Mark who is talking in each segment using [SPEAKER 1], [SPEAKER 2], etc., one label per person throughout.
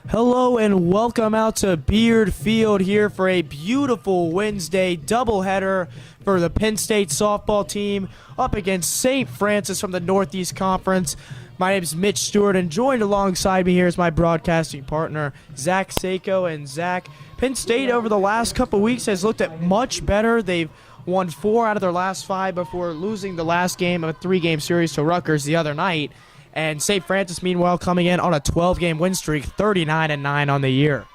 [SPEAKER 1] Hello and welcome out to Beard Field here for a beautiful Wednesday doubleheader for the Penn State softball team up against St. Francis from the Northeast Conference. My name is Mitch Stewart, and joined alongside me here is my broadcasting partner, Zach Seyko. And Zach, Penn State over the last couple weeks has looked at much better. They've won 4 out of their last 5 before losing the last game of a 3-game series to Rutgers the other night. And St. Francis, meanwhile, coming in on a 12-game win streak, 39-9 on the year.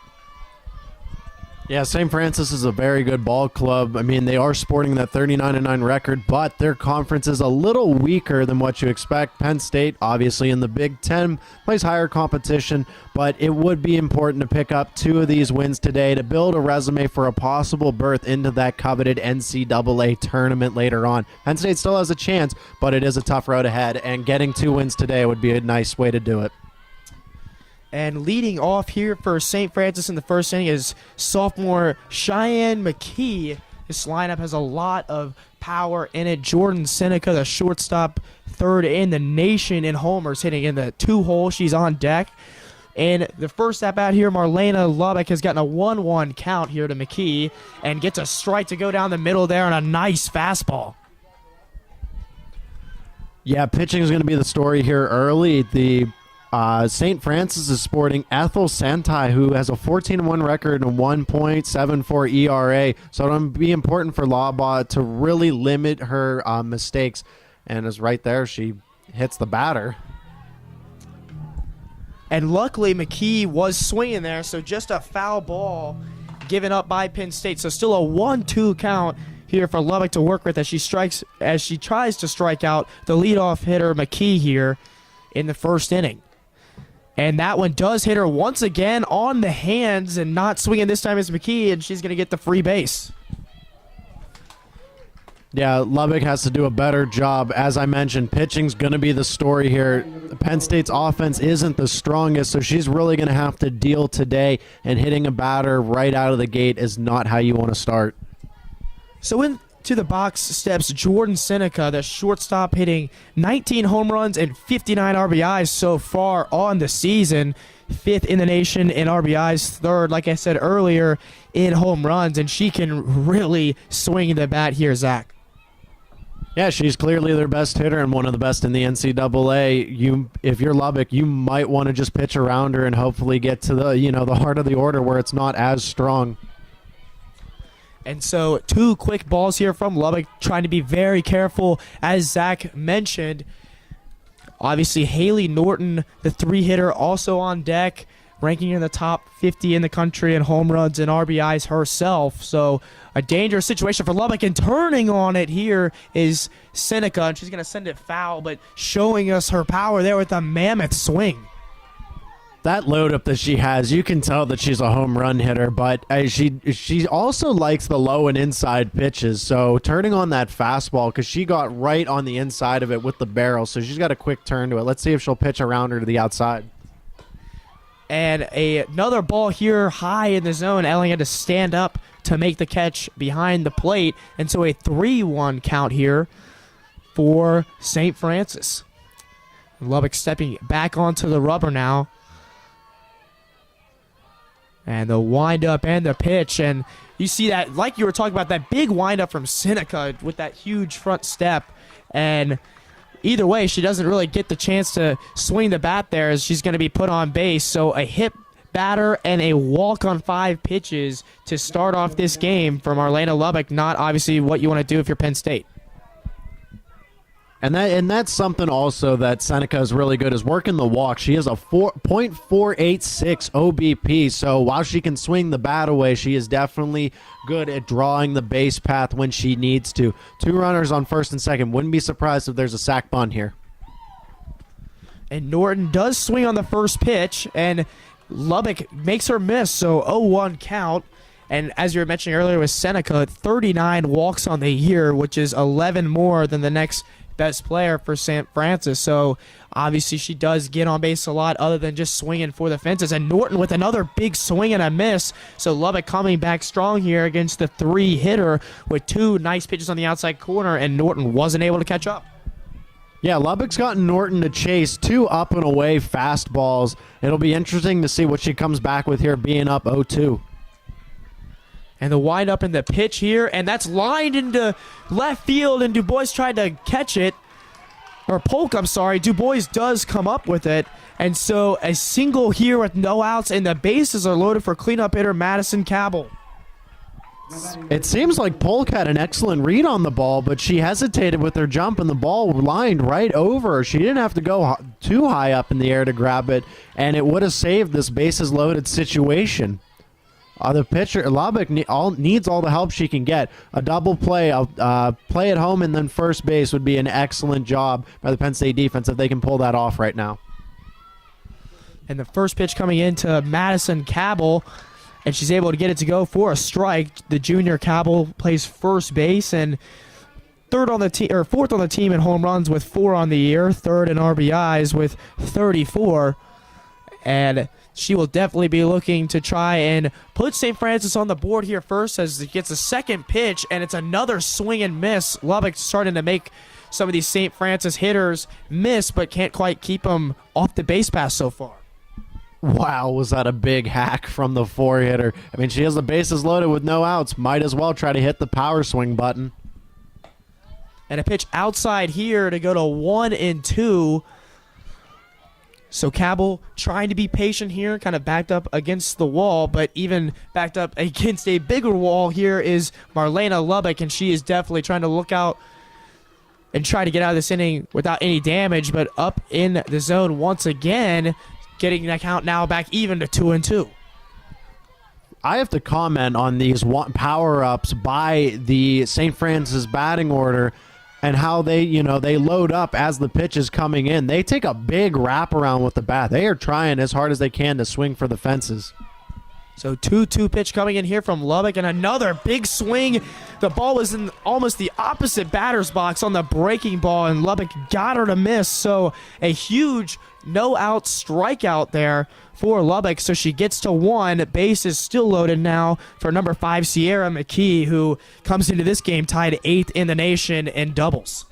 [SPEAKER 2] Yeah, St. Francis is a very good ball club. I mean, they are sporting that 39-9 record, but their conference is a little weaker than what you expect. Penn State, obviously, in the Big Ten, plays higher competition, but it would be important to pick up 2 of these wins today to build a resume for a possible berth into that coveted NCAA tournament later on. Penn State still has a chance, but it is a tough road ahead, and getting 2 wins today would be a nice way to do it.
[SPEAKER 1] And leading off here for St. Francis in the first inning is sophomore Cheyenne McKee. This lineup has a lot of power in it. Jordan Seneca, the shortstop, 3rd in the nation in homers, hitting in the 2-hole. She's on deck. And the first at bat here, Marlena Lubbock has gotten a 1-1 count here to McKee and gets a strike to go down the middle there on a nice fastball.
[SPEAKER 2] Yeah, pitching is going to be the story here early. St. Francis is sporting Ethel Santai, who has a 14-1 record and a 1.74 ERA. So it'll be important for Laba to really limit her mistakes. And as right there, she hits the batter.
[SPEAKER 1] And luckily, McKee was swinging there, so just a foul ball given up by Penn State. So still a 1-2 count here for Lubbock to work with as she tries to strike out the leadoff hitter McKee here in the first inning. And that one does hit her once again on the hands, and not swinging this time as McKee, and she's going to get the free base.
[SPEAKER 2] Yeah, Lubbock has to do a better job. As I mentioned, pitching's going to be the story here. Penn State's offense isn't the strongest, so she's really going to have to deal today, and hitting a batter right out of the gate is not how you want to start.
[SPEAKER 1] So into the box steps Jordan Seneca, the shortstop, hitting 19 home runs and 59 RBIs so far on the season. 5th in the nation in RBIs, 3rd, like I said earlier, in home runs, and she can really swing the bat here, Zach.
[SPEAKER 2] Yeah, she's clearly their best hitter and one of the best in the NCAA. If you're Lubbock, you might want to just pitch around her and hopefully get to the heart of the order where it's not as strong.
[SPEAKER 1] And so 2 quick balls here from Lubbock, trying to be very careful, as Zach mentioned. Obviously, Haley Norton, the 3-hitter, also on deck, ranking in the top 50 in the country in home runs and RBIs herself. So a dangerous situation for Lubbock, and turning on it here is Seneca, and she's going to send it foul, but showing us her power there with a mammoth swing.
[SPEAKER 2] That load up that she has, you can tell that she's a home run hitter, but she also likes the low and inside pitches. So turning on that fastball, because she got right on the inside of it with the barrel, so she's got a quick turn to it. Let's see if she'll pitch around her to the outside.
[SPEAKER 1] And another ball here high in the zone. Elling had to stand up to make the catch behind the plate, and so a 3-1 count here for St. Francis. Lubbock stepping back onto the rubber now. And the windup and the pitch, and you see that, like you were talking about, that big windup from Seneca with that huge front step. And either way, she doesn't really get the chance to swing the bat there, as she's going to be put on base. So a hit batter and a walk on 5 pitches to start off this game from Marlena Lubbock. Not obviously what you want to do if you're Penn State.
[SPEAKER 2] And that's something also that Seneca is really good, is working the walk. She has a 4.486 OBP, so while she can swing the bat away, she is definitely good at drawing the base path when she needs to. 2 runners on first and second. Wouldn't be surprised if there's a sac bunt here.
[SPEAKER 1] And Norton does swing on the first pitch, and Lubbock makes her miss, so 0-1 count. And as you were mentioning earlier with Seneca, 39 walks on the year, which is 11 more than the next best player for St. Francis. So obviously she does get on base a lot other than just swinging for the fences. And Norton with another big swing and a miss. So Lubbock coming back strong here against the 3-hitter with 2 nice pitches on the outside corner, and Norton wasn't able to catch up.
[SPEAKER 2] Yeah, Lubbock's gotten Norton to chase 2 up and away fastballs. It'll be interesting to see what she comes back with here, being up 0-2.
[SPEAKER 1] And the wind up in the pitch here, and that's lined into left field, and Dubois tried to catch it. Or Polk, I'm sorry. Dubois does come up with it. And so a single here with no outs, and the bases are loaded for cleanup hitter Madison Cabell.
[SPEAKER 2] It seems like Polk had an excellent read on the ball, but she hesitated with her jump, and the ball lined right over her. She didn't have to go too high up in the air to grab it, and it would have saved this bases loaded situation. The pitcher, Lubbock, needs all the help she can get. A double play, play at home, and then first base would be an excellent job by the Penn State defense if they can pull that off right now.
[SPEAKER 1] And the first pitch coming into Madison Cabell, and she's able to get it to go for a strike. The junior Cabell plays first base and fourth on the team in home runs with 4 on the year, third in RBIs with 34. And she will definitely be looking to try and put St. Francis on the board here first as it gets a second pitch, and it's another swing and miss. Lubbock starting to make some of these St. Francis hitters miss, but can't quite keep them off the base pass so far.
[SPEAKER 2] Wow, was that a big hack from the 4-hitter. I mean, she has the bases loaded with no outs. Might as well try to hit the power swing button.
[SPEAKER 1] And a pitch outside here to go to 1-2. So Cabell trying to be patient here, kind of backed up against the wall, but even backed up against a bigger wall here is Marlena Lubbock, and she is definitely trying to look out and try to get out of this inning without any damage, but up in the zone once again, getting the count now back even to 2-2.
[SPEAKER 2] I have to comment on these power-ups by the St. Francis batting order and how they load up as the pitch is coming in. They take a big wraparound with the bat. They are trying as hard as they can to swing for the fences.
[SPEAKER 1] So 2-2 pitch coming in here from Lubbock, and another big swing. The ball was in almost the opposite batter's box on the breaking ball, and Lubbock got her to miss. So a huge no-out strikeout there for Lubbock. So she gets to 1. Base is still loaded now for number 5, Sierra McKee, who comes into this game tied 8th in the nation in doubles.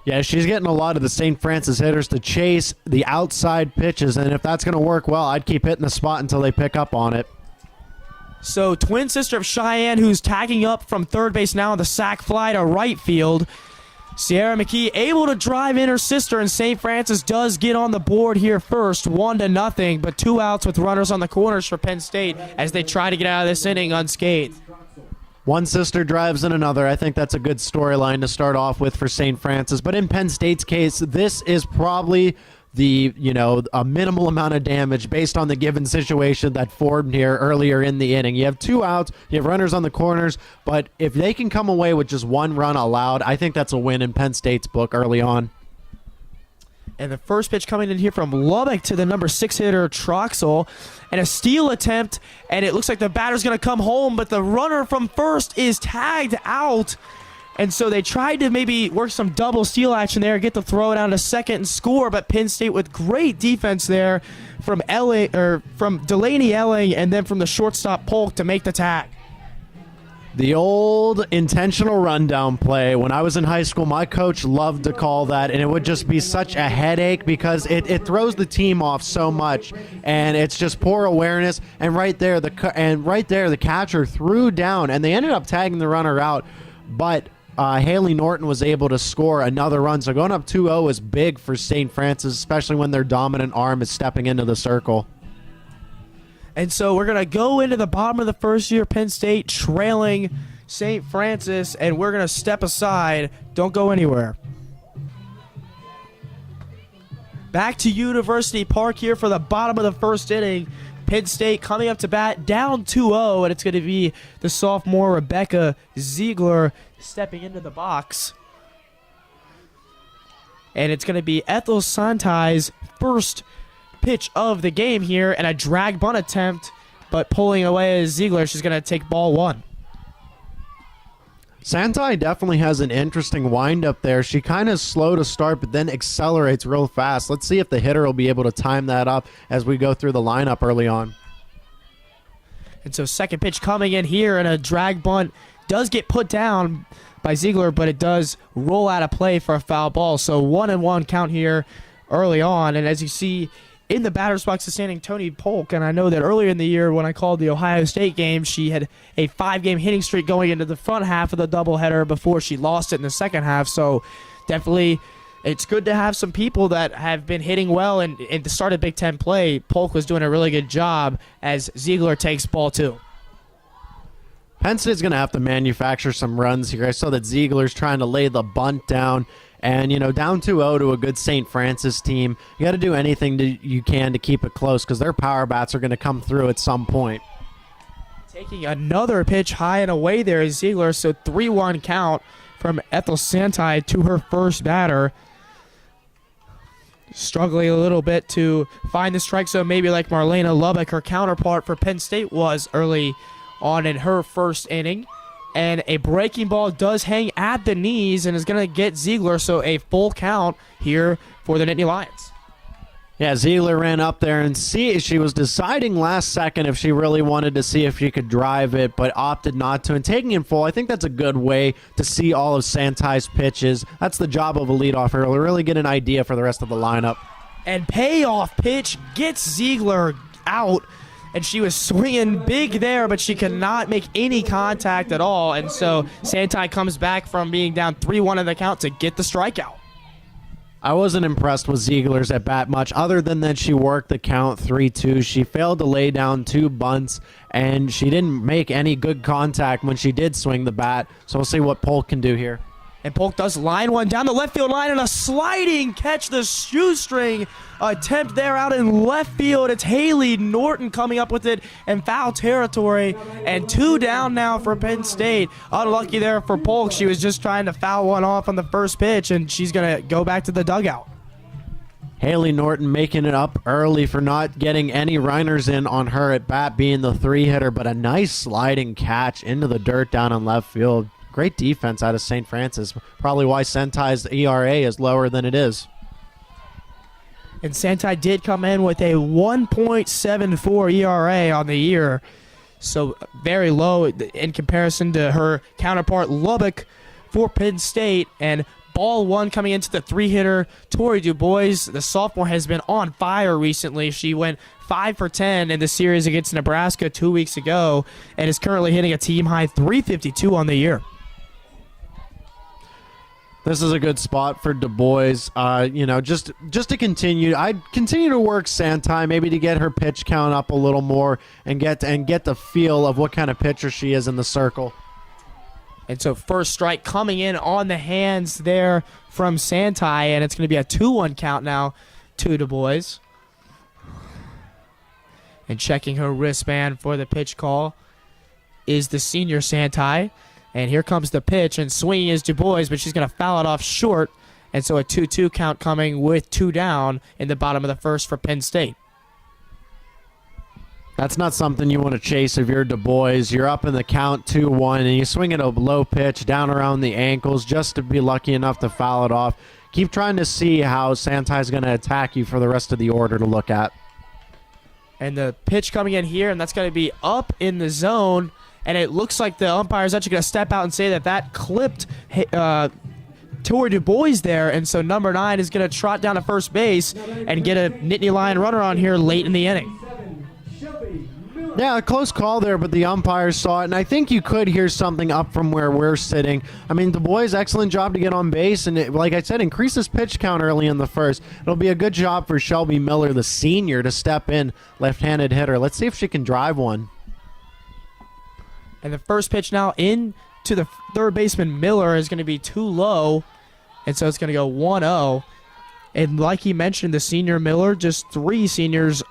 [SPEAKER 2] Yeah, she's getting a lot of the St. Francis hitters to chase the outside pitches, and if that's going to work well, I'd keep hitting the spot until they pick up on it.
[SPEAKER 1] So twin sister of Cheyenne, who's tagging up from third base now on the sac fly to right field. Sierra McKee able to drive in her sister, and St. Francis does get on the board here first, 1-0, but 2 outs with runners on the corners for Penn State as they try to get out of this inning unscathed.
[SPEAKER 2] One sister drives in another. I think that's a good storyline to start off with for St. Francis. But in Penn State's case, this is probably a minimal amount of damage based on the given situation that formed here earlier in the inning. You have 2 outs, you have runners on the corners, but if they can come away with just 1 run allowed, I think that's a win in Penn State's book early on.
[SPEAKER 1] And the first pitch coming in here from Lubbock to the number 6 hitter, Troxel. And a steal attempt, and it looks like the batter's going to come home, but the runner from first is tagged out. And so they tried to maybe work some double steal action there, get the throw down to second and score, but Penn State with great defense there from Delaney Elling, and then from the shortstop Polk to make the tag.
[SPEAKER 2] The old intentional rundown play. When I was in high school, my coach loved to call that, and it would just be such a headache because it throws the team off so much, and it's just poor awareness. And right there, the catcher threw down, and they ended up tagging the runner out, but Haley Norton was able to score another run. So going up 2-0 is big for St. Francis, especially when their dominant arm is stepping into the circle.
[SPEAKER 1] And so we're going to go into the bottom of the first year, Penn State trailing St. Francis, and we're going to step aside. Don't go anywhere. Back to University Park here for the bottom of the first inning. Penn State coming up to bat, down 2-0, and it's going to be the sophomore Rebecca Ziegler stepping into the box. And it's going to be Ethel Santai's first pitch of the game here, and a drag bunt attempt, but pulling away as Ziegler. She's going to take ball 1.
[SPEAKER 2] Santai definitely has an interesting windup there. She kind of slow to start, but then accelerates real fast. Let's see if the hitter will be able to time that up as we go through the lineup early on. And
[SPEAKER 1] so second pitch coming in here, and a drag bunt does get put down, by Ziegler, but it does roll out of play for a foul ball. So 1-1 count here early on. And as you see in the batter's box is standing Tony Polk, and I know that earlier in the year when I called the Ohio State game, she had a 5-game hitting streak going into the front half of the doubleheader before she lost it in the second half. So definitely it's good to have some people that have been hitting well, and to start a Big Ten play, Polk was doing a really good job as Ziegler takes ball 2.
[SPEAKER 2] Penn State's going to have to manufacture some runs here. I saw that Ziegler's trying to lay the bunt down. And, down 2-0 to a good St. Francis team, you got to do anything you can to keep it close because their power bats are going to come through at some point.
[SPEAKER 1] Taking another pitch high and away there is Ziegler, so 3-1 count from Ethel Santai to her first batter. Struggling a little bit to find the strike zone, maybe like Marlena Lubbock, her counterpart for Penn State, was early on in her first inning. And a breaking ball does hang at the knees and is going to get Ziegler, so a full count here for the Nittany Lions.
[SPEAKER 2] Yeah, Ziegler ran up there and she was deciding last second if she really wanted to see if she could drive it, but opted not to. And taking him full, I think that's a good way to see all of Santai's pitches. That's the job of a leadoff hitter, to really get an idea for the rest of the lineup.
[SPEAKER 1] And payoff pitch gets Ziegler out. And she was swinging big there, but she could not make any contact at all. And so Santai comes back from being down 3-1 in the count to get the strikeout.
[SPEAKER 2] I wasn't impressed with Ziegler's at bat much, other than that she worked the count 3-2. She failed to lay down 2 bunts, and she didn't make any good contact when she did swing the bat. So we'll see what Polk can do here.
[SPEAKER 1] And Polk does line one down the left field line and a sliding catch, the shoestring attempt there out in left field. It's Haley Norton coming up with it in foul territory, and 2 down now for Penn State. Unlucky there for Polk. She was just trying to foul one off on the first pitch, and she's going to go back to the dugout.
[SPEAKER 2] Haley Norton making it up early for not getting any runners in on her at bat, being the 3-hitter, but a nice sliding catch into the dirt down in left field. Great defense out of St. Francis. Probably why Santai's ERA is lower than it is.
[SPEAKER 1] And Santai did come in with a 1.74 ERA on the year. So very low in comparison to her counterpart Lubbock for Penn State. And ball 1 coming into the 3-hitter, Tori DuBois. The sophomore has been on fire recently. She went 5 for 10 in the series against Nebraska 2 weeks ago and is currently hitting a team-high 352 on the year.
[SPEAKER 2] This is a good spot for DuBois. Just to continue, I'd continue to work Santai, maybe to get her pitch count up a little more and get the feel of what kind of pitcher she is in the circle.
[SPEAKER 1] And so first strike coming in on the hands there from Santai, and it's going to be a 2-1 count now to DuBois. And checking her wristband for the pitch call is the senior Santai. And here comes the pitch, and swinging is DuBois, but she's going to foul it off short. And so a 2-2 count coming with 2 down in the bottom of the first for Penn State.
[SPEAKER 2] That's not something you want to chase if you're DuBois. You're up in the count 2-1, and you swing at a low pitch down around the ankles just to be lucky enough to foul it off. Keep trying to see how Santai's going to attack you for the rest of the order to look at.
[SPEAKER 1] And the pitch coming in here, and that's going to be up in the zone. And it looks like the umpire is actually going to step out and say that clipped Tori DuBois there. And so number 9 is going to trot down to first base and get a Nittany Lion runner on here late in the inning.
[SPEAKER 2] Yeah, a close call there, but the umpires saw it, and I think you could hear something up from where we're sitting. I mean, DuBois, excellent job to get on base, and like I said, increase his pitch count early in the first. It'll be a good job for Shelby Miller, the senior, to step in, left-handed hitter. Let's see if she can drive one.
[SPEAKER 1] And the first pitch now in to the third baseman Miller is going to be too low, and so it's going to go 1-0. And like he mentioned, the senior Miller, just 3 seniors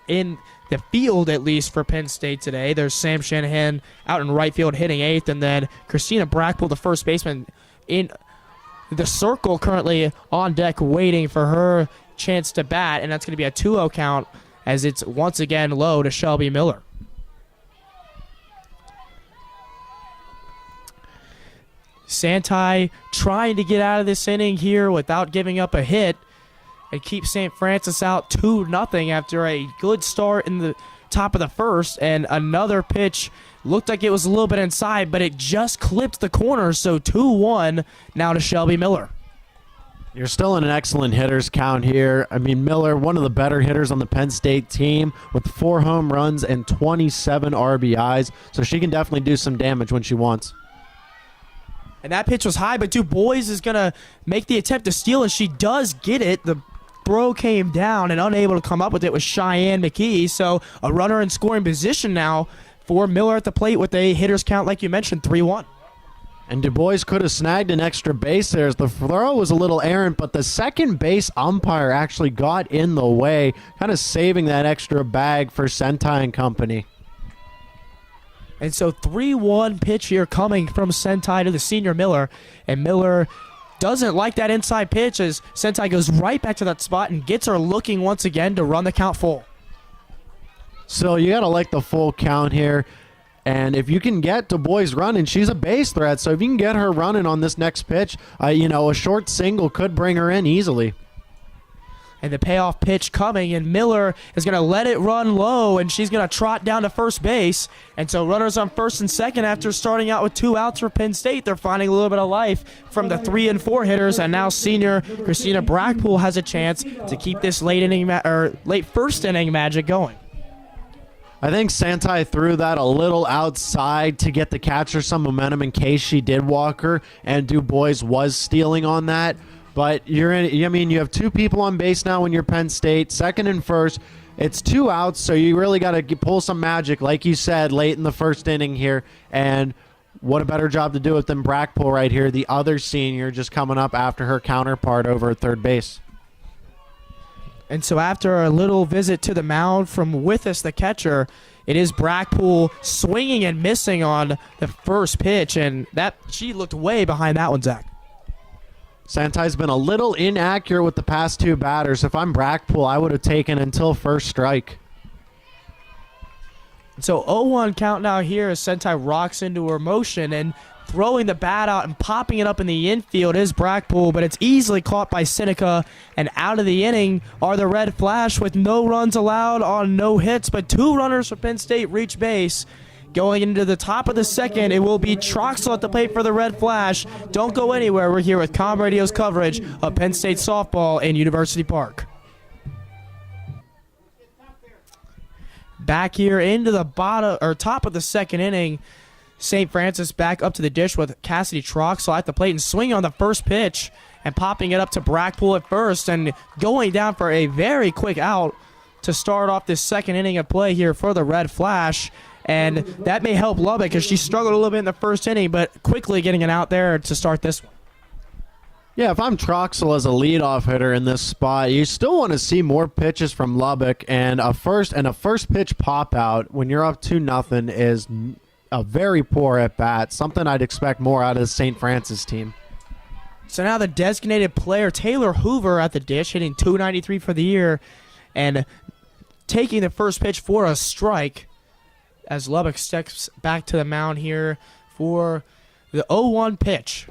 [SPEAKER 1] in the field at least for Penn State today. There's Sam Shanahan out in right field hitting 8th, and then Christina Brackpool, the first baseman, in the circle currently on deck waiting for her chance to bat, and that's going to be a 2-0 count as it's once again low to Shelby Miller. Santai trying to get out of this inning here without giving up a hit and keep St. Francis out 2-0 after a good start in the top of the first, and another pitch looked like it was a little bit inside, but it just clipped the corner, so 2-1 now to Shelby Miller.
[SPEAKER 2] You're still in an excellent hitters count here. I mean, Miller, one of the better hitters on the Penn State team with 4 home runs and 27 RBIs, so she can definitely do some damage when she wants.
[SPEAKER 1] And that pitch was high, but Dubois is going to make the attempt to steal, and she does get it. The throw came down, and unable to come up with it was Cheyenne McKee, so a runner in scoring position now for Miller at the plate with a hitter's count, like you mentioned, 3-1.
[SPEAKER 2] And Dubois could have snagged an extra base there. The throw was a little errant, but the second base umpire actually got in the way, kind of saving that extra bag for Sentai and company.
[SPEAKER 1] And so 3-1 pitch here coming from Sentai to the senior Miller. And Miller doesn't like that inside pitch as Sentai goes right back to that spot and gets her looking once again to run the count full.
[SPEAKER 2] So you got to like the full count here. And if you can get Dubois running, she's a base threat. So if you can get her running on this next pitch, a short single could bring her in easily.
[SPEAKER 1] And the payoff pitch coming, and Miller is going to let it run low, and she's going to trot down to first base. And so runners on first and second after starting out with 2 outs for Penn State. They're finding a little bit of life from the 3 and 4 hitters, and now senior Christina Brackpool has a chance to keep this late first inning magic going.
[SPEAKER 2] I think Sentai threw that a little outside to get the catcher some momentum in case she did walk her, and Dubois was stealing on that. But you have 2 people on base now when you're Penn State, second and first. It's 2 outs, so you really got to pull some magic, like you said, late in the first inning here. And what a better job to do it than Brackpool right here, the other senior just coming up after her counterpart over at third base.
[SPEAKER 1] And so after a little visit to the mound from Withus, the catcher, it is Brackpool swinging and missing on the first pitch, and that she looked way behind that one, Zach.
[SPEAKER 2] Sentai's been a little inaccurate with the past 2 batters. If I'm Brackpool, I would have taken until first strike.
[SPEAKER 1] So 0-1 count now here as Sentai rocks into her motion, and throwing the bat out and popping it up in the infield is Brackpool, but it's easily caught by Seneca, and out of the inning are the Red Flash with no runs allowed on no hits, but 2 runners for Penn State reach base. Going into the top of the second, it will be Troxel at the plate for the Red Flash. Don't go anywhere. We're here with Com Radio's coverage of Penn State softball in University Park. Back here into the top of the second inning, St. Francis back up to the dish with Cassidy Troxel at the plate and swinging on the first pitch and popping it up to Brackpool at first and going down for a very quick out to start off this second inning of play here for the Red Flash. And that may help Lubbock because she struggled a little bit in the first inning, but quickly getting it out there to start this one.
[SPEAKER 2] Yeah, if I'm Troxel as a leadoff hitter in this spot, you still want to see more pitches from Lubbock, and a first pitch pop out when you're up 2-0 is a very poor at bat. Something I'd expect more out of the St. Francis team.
[SPEAKER 1] So now the designated player Taylor Hoover at the dish, hitting .293 for the year, and taking the first pitch for a strike. As Lubbock steps back to the mound here for the 0-1 pitch.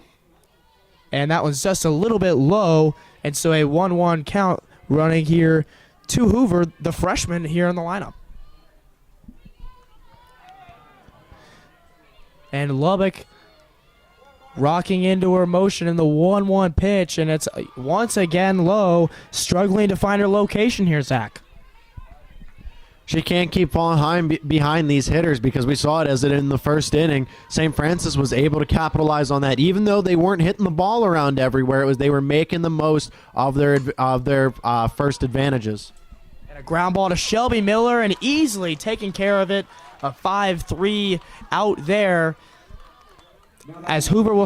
[SPEAKER 1] And that one's just a little bit low, and so a 1-1 count running here to Hoover, the freshman here in the lineup. And Lubbock rocking into her motion in the 1-1 pitch, and it's once again low, struggling to find her location here, Zach.
[SPEAKER 2] She can't keep falling behind these hitters because we saw it as it in the first inning. St. Francis was able to capitalize on that. Even though they weren't hitting the ball around everywhere, they were making the most of their first advantages.
[SPEAKER 1] And a ground ball to Shelby Miller, and easily taking care of it. A 5-3 out there as Hoover will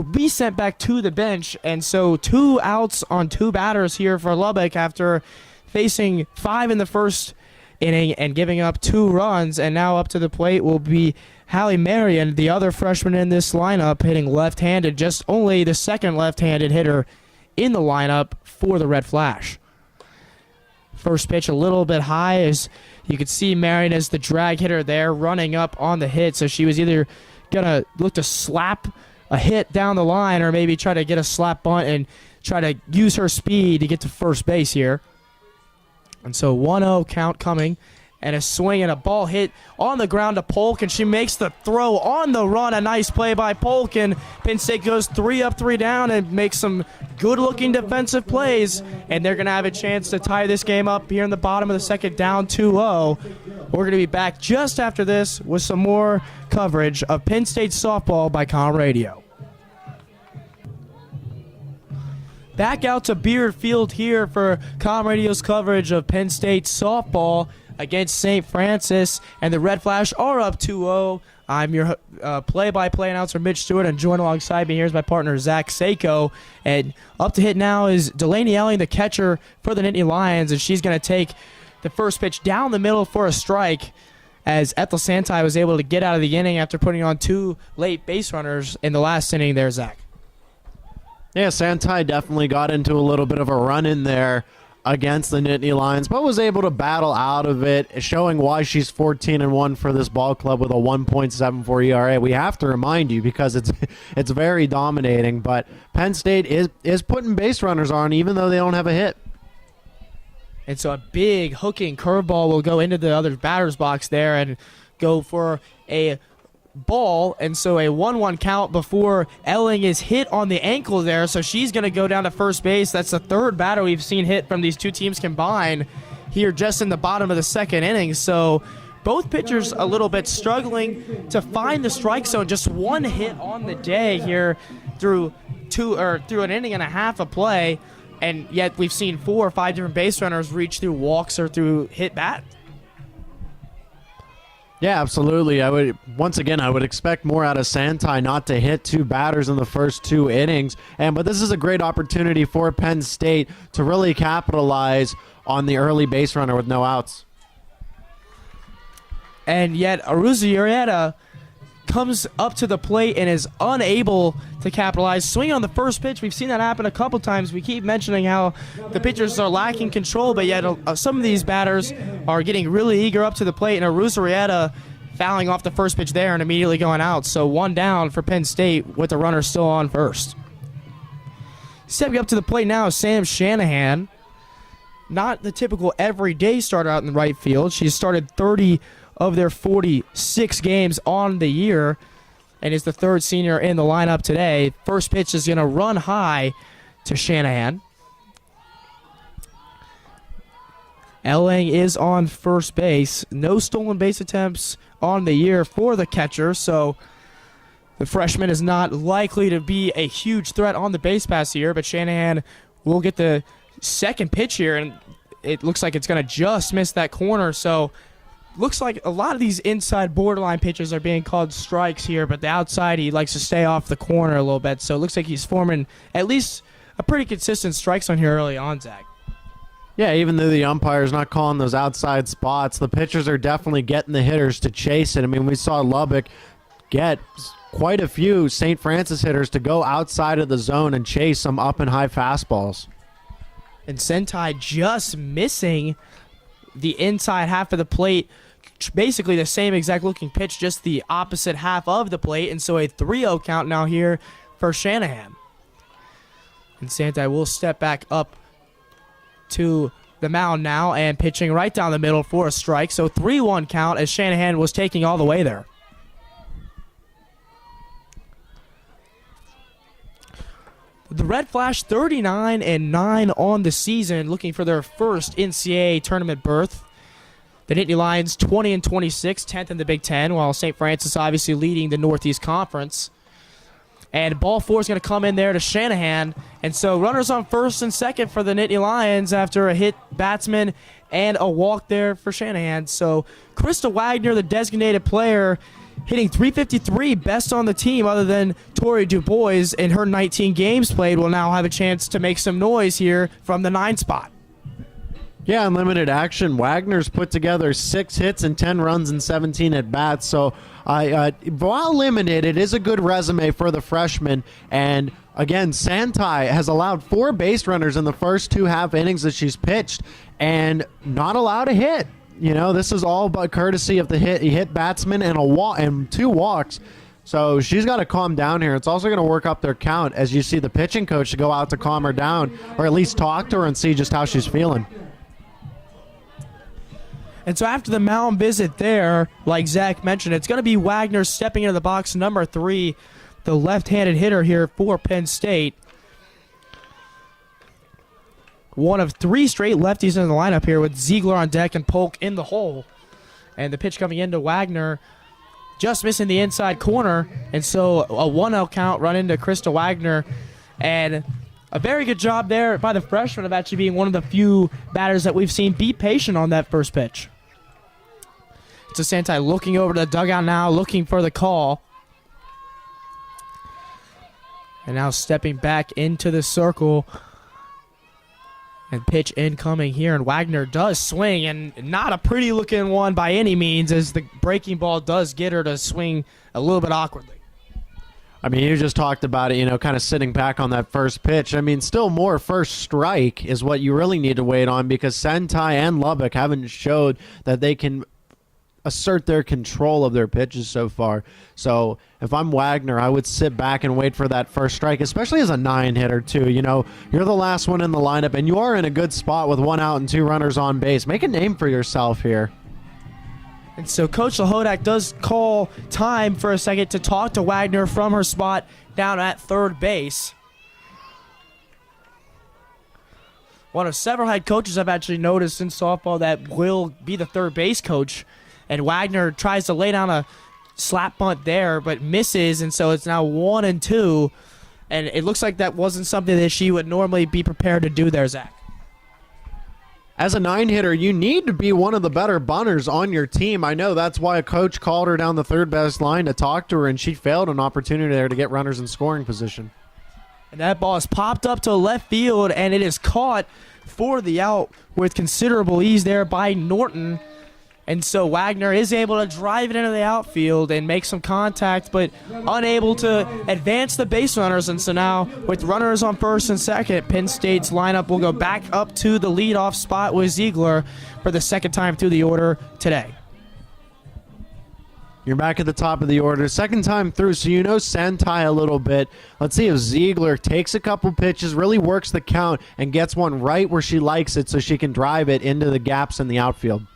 [SPEAKER 1] be sent back to the bench. And so 2 outs on 2 batters here for Lubbock after facing 5 in the first inning and giving up 2 runs. And now up to the plate will be Hallie Marion, the other freshman in this lineup, hitting left-handed, just only the second left-handed hitter in the lineup for the Red Flash. First pitch a little bit high, as you could see Marion as the drag hitter there running up on the hit. So she was either going to look to slap a hit down the line or maybe try to get a slap bunt and try to use her speed to get to first base here. And so 1-0 count coming and a swing and a ball hit on the ground to Polk, and she makes the throw on the run. A nice play by Polk, and Penn State goes 3 up, 3 down, and makes some good-looking defensive plays, and they're going to have a chance to tie this game up here in the bottom of the second, down 2-0. We're going to be back just after this with some more coverage of Penn State softball by Com Radio. Back out to Beard Field here for Com Radio's coverage of Penn State softball against St. Francis, and the Red Flash are up 2-0. I'm your play-by-play announcer, Mitch Stewart, and joined alongside me here is my partner, Zach Seyko. And up to hit now is Delaney Elling, the catcher for the Nittany Lions, and she's going to take the first pitch down the middle for a strike, as Ethel Santai was able to get out of the inning after putting on 2 late base runners in the last inning there, Zach.
[SPEAKER 2] Yeah, Santai definitely got into a little bit of a run in there against the Nittany Lions, but was able to battle out of it, showing why she's 14-1 for this ball club with a 1.74 ERA. We have to remind you because it's very dominating, but Penn State is putting base runners on even though they don't have a hit.
[SPEAKER 1] And so a big hooking curveball will go into the other batter's box there and go for a ball, and so a 1-1 count before Elling is hit on the ankle there, so she's going to go down to first base. That's the third batter we've seen hit from these two teams combined here just in the bottom of the second inning. So both pitchers a little bit struggling to find the strike zone. Just one hit on the day here through an inning and a half of play, and yet we've seen 4 or 5 different base runners reach through walks or through hit bat.
[SPEAKER 2] Yeah, absolutely. I would expect more out of Santai, not to hit 2 batters in the first 2 innings. But this is a great opportunity for Penn State to really capitalize on the early base runner with no outs. And yet Aruza Urieta comes up to the plate and is unable to capitalize. Swing on the first pitch. We've seen that happen a couple times. We keep mentioning how the pitchers are lacking control, but yet some of these batters are getting really eager up to the plate, and Aruza Urieta fouling off the first pitch there and immediately going out. So 1 down for Penn State with the runner still on first. Stepping up to the plate now is Sam Shanahan. Not the typical everyday starter out in the right field. She's started 30 of their 46 games on the year and is the 3rd senior in the lineup today. First pitch is going to run high to Shanahan. Elling is on first base. No stolen base attempts on the year for the catcher, so the freshman is not likely to be a huge threat on the base pass here, but Shanahan will get the second pitch here, and it looks like it's going to just miss that corner, so looks like a lot of these inside borderline pitches are being called strikes here, but the outside he likes to stay off the corner a little bit. So it looks like he's forming at least a pretty consistent strike zone here early on, Zach. Yeah, even though the umpire's not calling those outside spots, the pitchers are definitely getting the hitters to chase it. I mean, we saw Lubbock get quite a few St. Francis hitters to go outside of the zone and chase some up and high fastballs.
[SPEAKER 1] And Sentai just missing the inside half of the plate, basically the same exact looking pitch, just the opposite half of the plate, and so a 3-0 count now here for Shanahan. And Santai will step back up to the mound now and pitching right down the middle for a strike, so 3-1 count as Shanahan was taking all the way there. The Red Flash 39-9 on the season, looking for their first NCAA tournament berth. The Nittany Lions 20-26, 10th in the Big Ten, while St. Francis obviously leading the Northeast Conference. And ball 4 is going to come in there to Shanahan. And so runners on first and second for the Nittany Lions after a hit batsman and a walk there for Shanahan. So Krista Wagner, the designated player, hitting .353, best on the team other than Tori DuBois in her 19 games played, will now have a chance to make some noise here from the 9 spot.
[SPEAKER 2] Yeah, in limited action, Wagner's put together 6 hits and 10 runs and 17 at-bats. So while limited, it is a good resume for the freshman. And again, Santai has allowed 4 base runners in the first 2 half innings that she's pitched and not allowed a hit. You know, this is all but courtesy of the hit batsman and a walk and 2 walks. So she's got to calm down here. It's also going to work up their count as you see the pitching coach to go out to calm her down, or at least talk to her and see just how she's feeling.
[SPEAKER 1] And so after the mound visit there, like Zach mentioned, it's going to be Wagner stepping into the box, number 3, the left-handed hitter here for Penn State. One of 3 straight lefties in the lineup here with Ziegler on deck and Polk in the hole. And the pitch coming into Wagner, just missing the inside corner. And so a 1-0 count run into Krista Wagner. And a very good job there by the freshman of actually being one of the few batters that we've seen be patient on that first pitch. So Santai looking over to the dugout now, looking for the call. And now stepping back into the circle. And pitch incoming here, and Wagner does swing, and not a pretty looking one by any means, as the breaking ball does get her to swing a little bit awkwardly.
[SPEAKER 2] I mean, you just talked about it, kind of sitting back on that first pitch. I mean, still more first strike is what you really need to wait on, because Sentai and Lubbock haven't showed that they can assert their control of their pitches so far. So if I'm Wagner, I would sit back and wait for that first strike, especially as a 9-hitter too. You're the last one in the lineup, and you are in a good spot with 1 out and 2 runners on base. Make a name for yourself here.
[SPEAKER 1] And so Coach Lahodak does call time for a second to talk to Wagner from her spot down at third base. One of several head coaches I've actually noticed in softball that will be the third base coach. And Wagner tries to lay down a slap bunt there, but misses, and so it's now 1-2. And it looks like that wasn't something that she would normally be prepared to do there, Zach.
[SPEAKER 2] As a 9-hitter, you need to be one of the better bunters on your team. I know that's why a coach called her down the third base line to talk to her, and she failed an opportunity there to get runners in scoring position.
[SPEAKER 1] And that ball is popped up to left field, and it is caught for the out with considerable ease there by Norton. And so Wagner is able to drive it into the outfield and make some contact, but unable to advance the base runners. And so now, with runners on first and second, Penn State's lineup will go back up to the leadoff spot with Ziegler for the second time through the order today.
[SPEAKER 2] You're back at the top of the order. Second time through, so you know Santai a little bit. Let's see if Ziegler takes a couple pitches, really works the count, and gets one right where she likes it so she can drive it into the gaps in the outfield.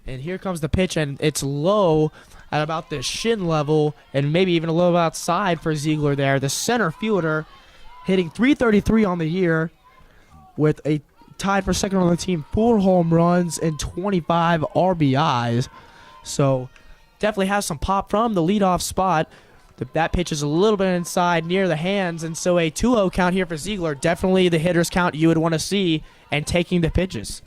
[SPEAKER 1] And here comes the pitch, and it's low at about the shin level and maybe even a little outside for Ziegler there. The center fielder hitting .333 on the year with a tied for second on the team, 4 home runs and 25 RBIs. So definitely has some pop from the leadoff spot. That pitch is a little bit inside near the hands, and so a 2-0 count here for Ziegler. Definitely the hitter's count you would want to see and taking the pitches.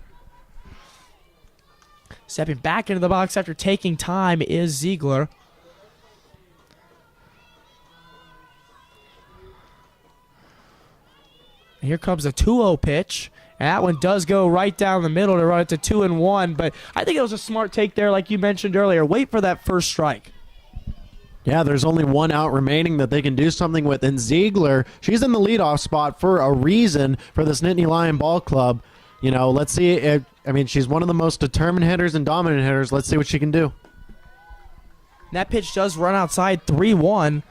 [SPEAKER 1] Stepping back into the box after taking time is Ziegler. And here comes a 2-0 pitch. And that one does go right down the middle to run it to 2-1. But I think it was a smart take there, like you mentioned earlier. Wait for that first strike.
[SPEAKER 2] Yeah, there's only 1 out remaining that they can do something with. And Ziegler, she's in the leadoff spot for a reason for this Nittany Lion ball club. Let's see if, she's one of the most determined hitters and dominant hitters. Let's see what she can do.
[SPEAKER 1] That pitch does run outside 3-1.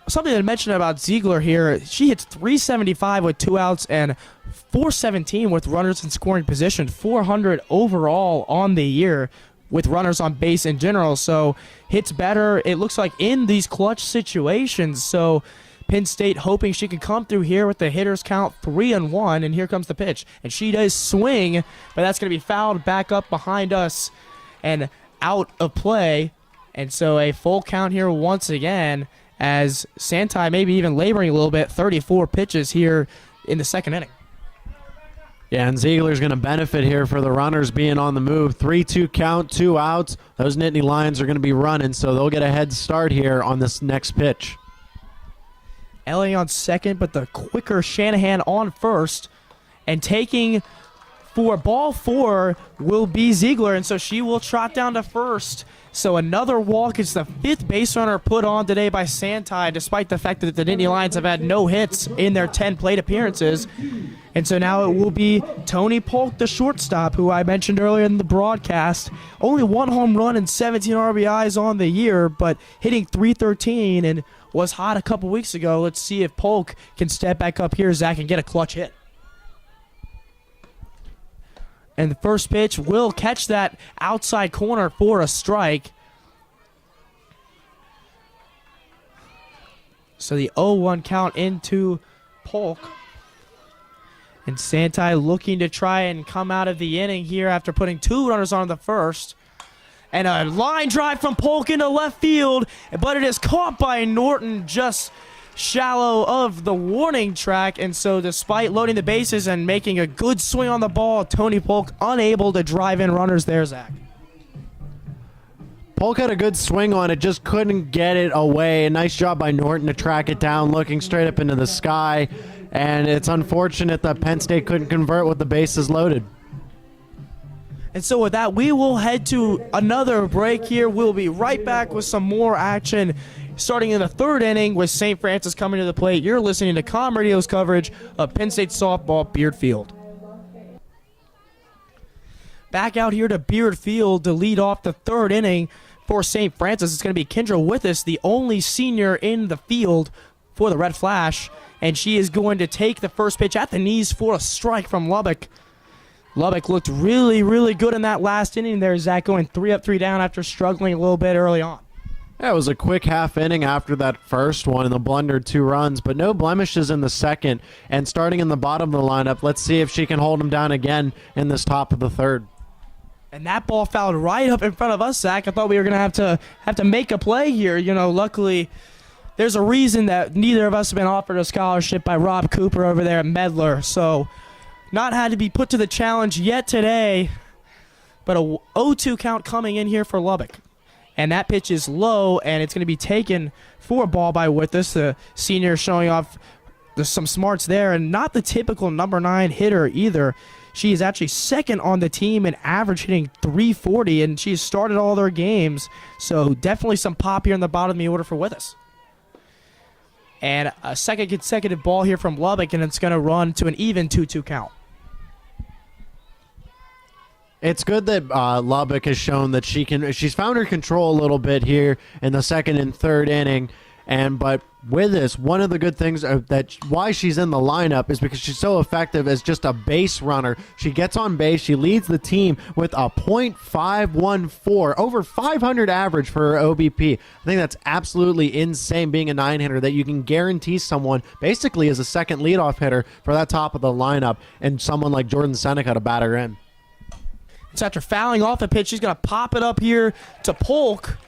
[SPEAKER 1] Something to mention about Ziegler here, she hits .375 with 2 outs and .417 with runners in scoring position, 400 overall on the year with runners on base in general. So hits better, it looks like, in these clutch situations. So Penn State hoping she can come through here with the hitter's count 3-1, and here comes the pitch. And she does swing, but that's going to be fouled back up behind us and out of play. And so a full count here once again as Santai maybe even laboring a little bit, 34 pitches here in the second inning.
[SPEAKER 2] Yeah, and Ziegler's going to benefit here for the runners being on the move. 3-2 count, 2 outs. Those Nittany Lions are going to be running, so they'll get a head start here on this next pitch.
[SPEAKER 1] Ellie on second, but the quicker Shanahan on first. And taking for ball 4 will be Ziegler, and so she will trot down to first. So another walk is the 5th base runner put on today by Santai, despite the fact that the Nittany Lions have had no hits in their 10 plate appearances. And so now it will be Tony Polk, the shortstop, who I mentioned earlier in the broadcast. Only 1 home run and 17 RBIs on the year, but hitting .313 and was hot a couple weeks ago. Let's see if Polk can step back up here, Zach, and get a clutch hit. And the first pitch will catch that outside corner for a strike. So the 0-1 count into Polk. And Santai looking to try and come out of the inning here after putting 2 runners on the first. And a line drive from Polk into left field, but it is caught by Norton just shallow of the warning track. And so despite loading the bases and making a good swing on the ball, Tony Polk unable to drive in runners there, Zach.
[SPEAKER 2] Polk had a good swing on it, just couldn't get it away. A nice job by Norton to track it down, looking straight up into the sky. And it's unfortunate that Penn State couldn't convert with the bases loaded.
[SPEAKER 1] And so with that, we will head to another break here. We'll be right back with some more action starting in the 3rd inning with St. Francis coming to the plate. You're listening to Com Radio's coverage of Penn State softball, Beard Field. Back out here to Beard Field to lead off the 3rd inning for St. Francis. It's going to be Kendra Withus, the only senior in the field for the Red Flash. And she is going to take the first pitch at the knees for a strike from Lubbock. Lubbock looked really, really good in that last inning there, Zach, going 3 up, 3 down after struggling a little bit early on.
[SPEAKER 2] Yeah, it was a quick half inning after that first one, and the blundered 2 runs, but no blemishes in the second. And starting in the bottom of the lineup, let's see if she can hold them down again in this top of the 3rd.
[SPEAKER 1] And that ball fouled right up in front of us, Zach. I thought we were going to have to make a play here. You know, luckily, there's a reason that neither of us have been offered a scholarship by Rob Cooper over there at Medler. So, not had to be put to the challenge yet today, but a 0-2 count coming in here for Lubbock. And that pitch is low, and it's going to be taken for a ball by Withus. The senior showing off some smarts there, and not the typical number 9 hitter either. She is actually 2nd on the team in average hitting .340, and she's started all their games. So definitely some pop here in the bottom of the order for Withus. And a second consecutive ball here from Lubbock, and it's going to run to an even 2-2 count.
[SPEAKER 2] It's good that Lubbock has shown that she's found her control a little bit here in the 2nd and 3rd inning. But with this, one of the good things that why she's in the lineup is because she's so effective as just a base runner. She gets on base. She leads the team with a .514, over 500 average for her OBP. I think that's absolutely insane being a 9-hitter, that you can guarantee someone basically as a second leadoff hitter for that top of the lineup and someone like Jordan Seneca to bat her in.
[SPEAKER 1] So after fouling off the pitch, she's going to pop it up here to Polk.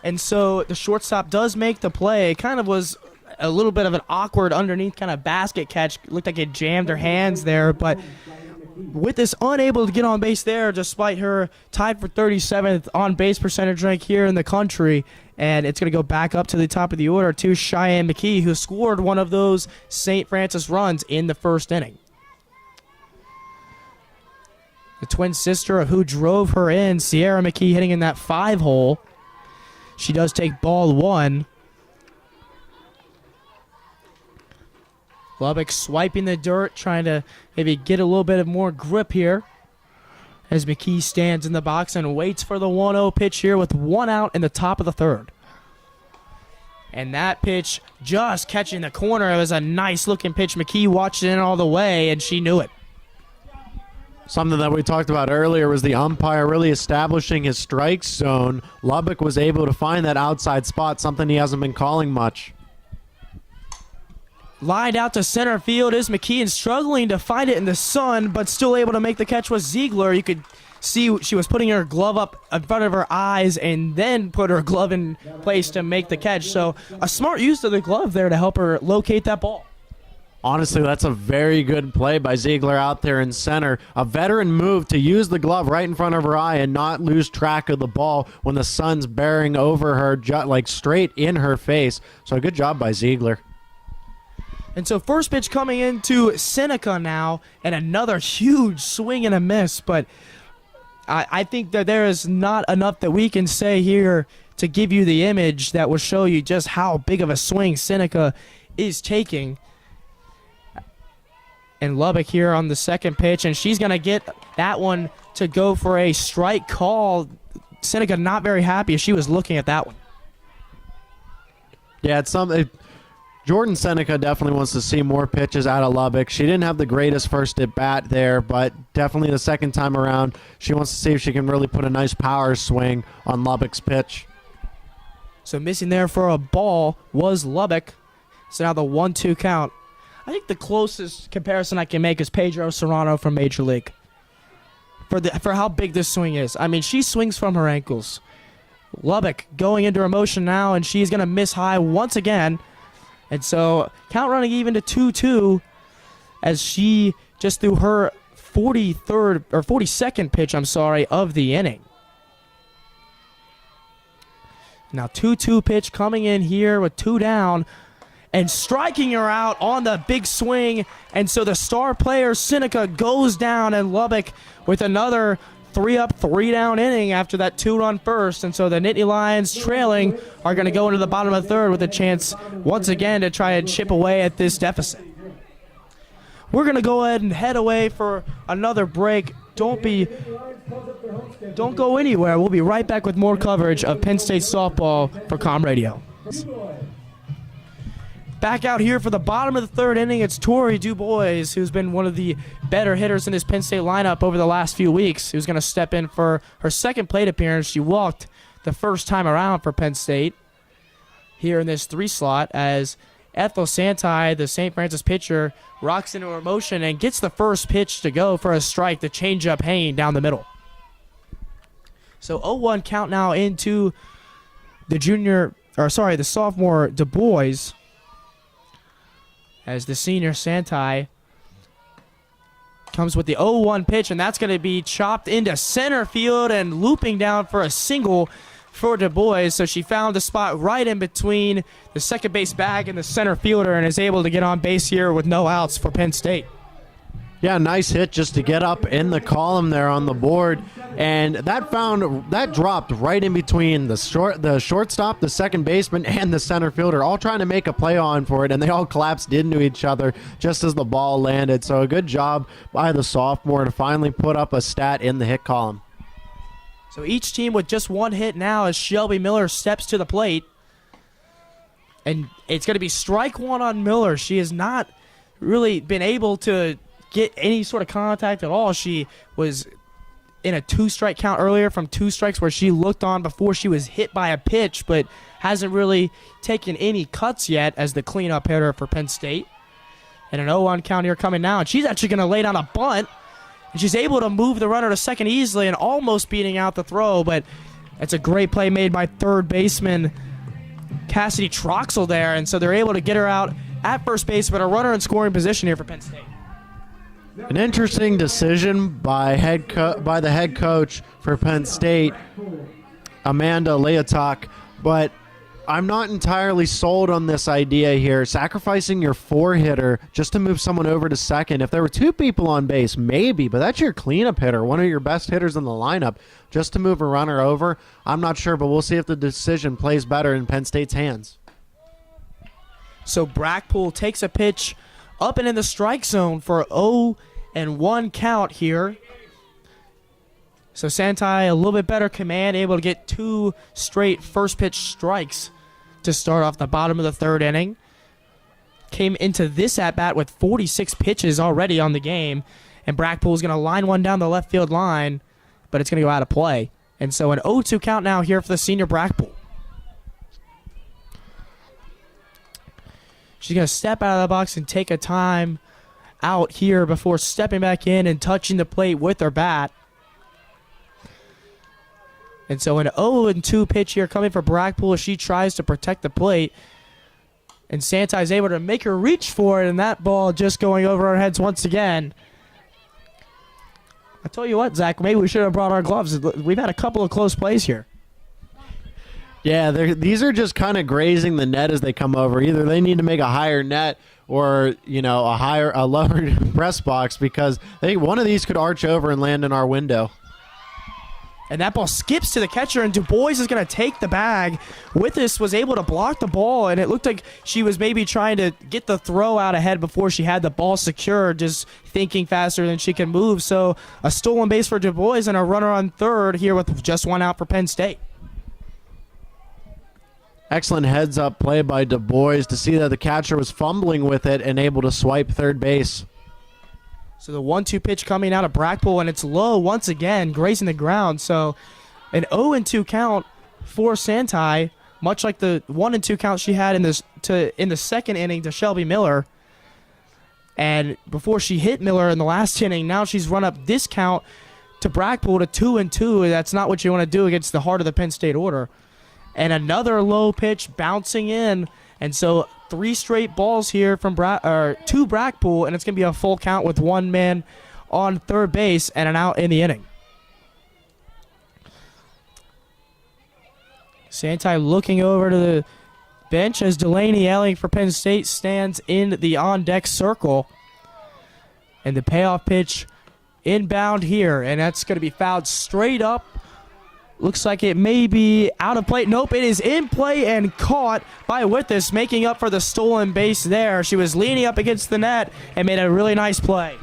[SPEAKER 1] And so the shortstop does make the play. It kind of was a little bit of an awkward underneath kind of basket catch. Looked like it jammed her hands there. But with this unable to get on base there, despite her tied for 37th on base percentage rank here in the country. And it's going to go back up to the top of the order to Cheyenne McKee, who scored one of those St. Francis runs in the 1st inning. The twin sister of who drove her in, Sierra McKee, hitting in that 5 hole. She does take ball 1. Lubbock swiping the dirt, trying to maybe get a little bit of more grip here as McKee stands in the box and waits for the 1-0 pitch here with 1 out in the top of the 3rd. And that pitch just catching the corner. It was a nice looking pitch. McKee watched it in all the way, and she knew it.
[SPEAKER 2] Something that we talked about earlier was the umpire really establishing his strike zone. Lubbock was able to find that outside spot, something he hasn't been calling much.
[SPEAKER 1] Lined out to center field is McKee, and struggling to find it in the sun, but still able to make the catch was Ziegler. You could see she was putting her glove up in front of her eyes and then put her glove in place to make the catch. So a smart use of the glove there to help her locate that ball.
[SPEAKER 2] Honestly, that's a very good play by Ziegler out there in center. A veteran move to use the glove right in front of her eye and not lose track of the ball when the sun's bearing over her, like straight in her face. So a good job by Ziegler.
[SPEAKER 1] And so first pitch coming into Seneca now, and another huge swing and a miss. But I think that there is not enough that we can say here to give you the image that will show you just how big of a swing Seneca is taking. And Lubbock here on the second pitch, and she's going to get that one to go for a strike call. Seneca not very happy as she was looking at that one.
[SPEAKER 2] Yeah, it's something. Jordan Seneca definitely wants to see more pitches out of Lubbock. She didn't have the greatest first at bat there, but definitely the second time around, she wants to see if she can really put a nice power swing on Lubbock's pitch.
[SPEAKER 1] So missing there for a ball was Lubbock. So now the 1-2 count. I think the closest comparison I can make is Pedro Serrano from Major League. For how big this swing is. I mean, she swings from her ankles. Lubbock going into her motion now, and she's going to miss high once again. And so count running even to 2-2 as she just threw her 42nd pitch, of the inning. Now 2-2 pitch coming in here with 2 down and striking her out on the big swing. And so the star player, Seneca, goes down, and Lubbock with another 3-up, 3-down inning after that 2-run first. And so the Nittany Lions trailing are going to go into the bottom of the third with a chance once again to try and chip away at this deficit. We're going to go ahead and head away for another break. Don't go anywhere. We'll be right back with more coverage of Penn State softball for Com Radio. Back out here for the bottom of the third inning, it's Tori Dubois, who's been one of the better hitters in this Penn State lineup over the last few weeks, who's going to step in for her second plate appearance. She walked the first time around for Penn State here in this 3 slot as Ethel Santai, the St. Francis pitcher, rocks into her motion and gets the first pitch to go for a strike, the changeup hanging down the middle. So 0-1 count now into the sophomore Dubois, as the senior Santai comes with the 0-1 pitch, and that's going to be chopped into center field and looping down for a single for Dubois. So she found the spot right in between the second base bag and the center fielder and is able to get on base here with no outs for Penn State.
[SPEAKER 2] Yeah, nice hit just to get up in the column there on the board, and that dropped right in between the shortstop, the second baseman, and the center fielder, all trying to make a play on for it, and they all collapsed into each other just as the ball landed. So a good job by the sophomore to finally put up a stat in the hit column.
[SPEAKER 1] So each team with just 1 hit now as Shelby Miller steps to the plate, and it's going to be strike 1 on Miller. She has not really been able to get any sort of contact at all. She was in a 2-strike count earlier from 2 strikes where she looked on before she was hit by a pitch, but hasn't really taken any cuts yet as the cleanup hitter for Penn State. And an 0-1 count here coming now, and she's actually going to lay down a bunt, and she's able to move the runner to second easily and almost beating out the throw, but it's a great play made by third baseman Cassidy Troxel there, and so they're able to get her out at first base, but a runner in scoring position here for Penn State.
[SPEAKER 2] An interesting decision by the head coach for Penn State, Amanda Leotok, but I'm not entirely sold on this idea here. Sacrificing your 4-hitter just to move someone over to second. If there were 2 people on base, maybe, but that's your cleanup hitter, one of your best hitters in the lineup, just to move a runner over. I'm not sure, but we'll see if the decision plays better in Penn State's hands.
[SPEAKER 1] So Brackpool takes a pitch up and in the strike zone for 0-1 count here. So Santai, a little bit better command, able to get 2 straight first pitch strikes to start off the bottom of the third inning. Came into this at-bat with 46 pitches already on the game, and Brackpool's going to line one down the left field line, but it's going to go out of play. And so an 0-2 count now here for the senior Brackpool. She's going to step out of the box and take a time out here before stepping back in and touching the plate with her bat. And so an 0-2 pitch here coming for Brackpool as she tries to protect the plate. And Santai is able to make her reach for it, and that ball just going over our heads once again. I tell you what, Zach, maybe we should have brought our gloves. We've had a couple of close plays here.
[SPEAKER 2] Yeah, these are just kind of grazing the net as they come over. Either they need to make a higher net or, a lower press box, because one of these could arch over and land in our window.
[SPEAKER 1] And that ball skips to the catcher, and Dubois is going to take the bag. With this, was able to block the ball, and it looked like she was maybe trying to get the throw out ahead before she had the ball secured, just thinking faster than she can move. So a stolen base for Dubois and a runner on third here with just 1 out for Penn State.
[SPEAKER 2] Excellent heads-up play by Du Bois to see that the catcher was fumbling with it and able to swipe third base.
[SPEAKER 1] So the 1-2 pitch coming out of Brackpool, and it's low once again, grazing the ground. So an 0-2 count for Santai, much like the 1-2 count she had in the second inning to Shelby Miller. And before she hit Miller in the last inning, now she's run up this count to Brackpool to 2-2. That's not what you want to do against the heart of the Penn State order. And another low pitch bouncing in. And so 3 straight balls here from to Brackpool, and it's going to be a full count with 1 man on third base and an out in the inning. Santai looking over to the bench as Delaney Elling for Penn State stands in the on-deck circle. And the payoff pitch inbound here, and that's going to be fouled straight up. Looks like it may be out of play. Nope, it is in play and caught by Withus, making up for the stolen base there. She was leaning up against the net and made a really nice play.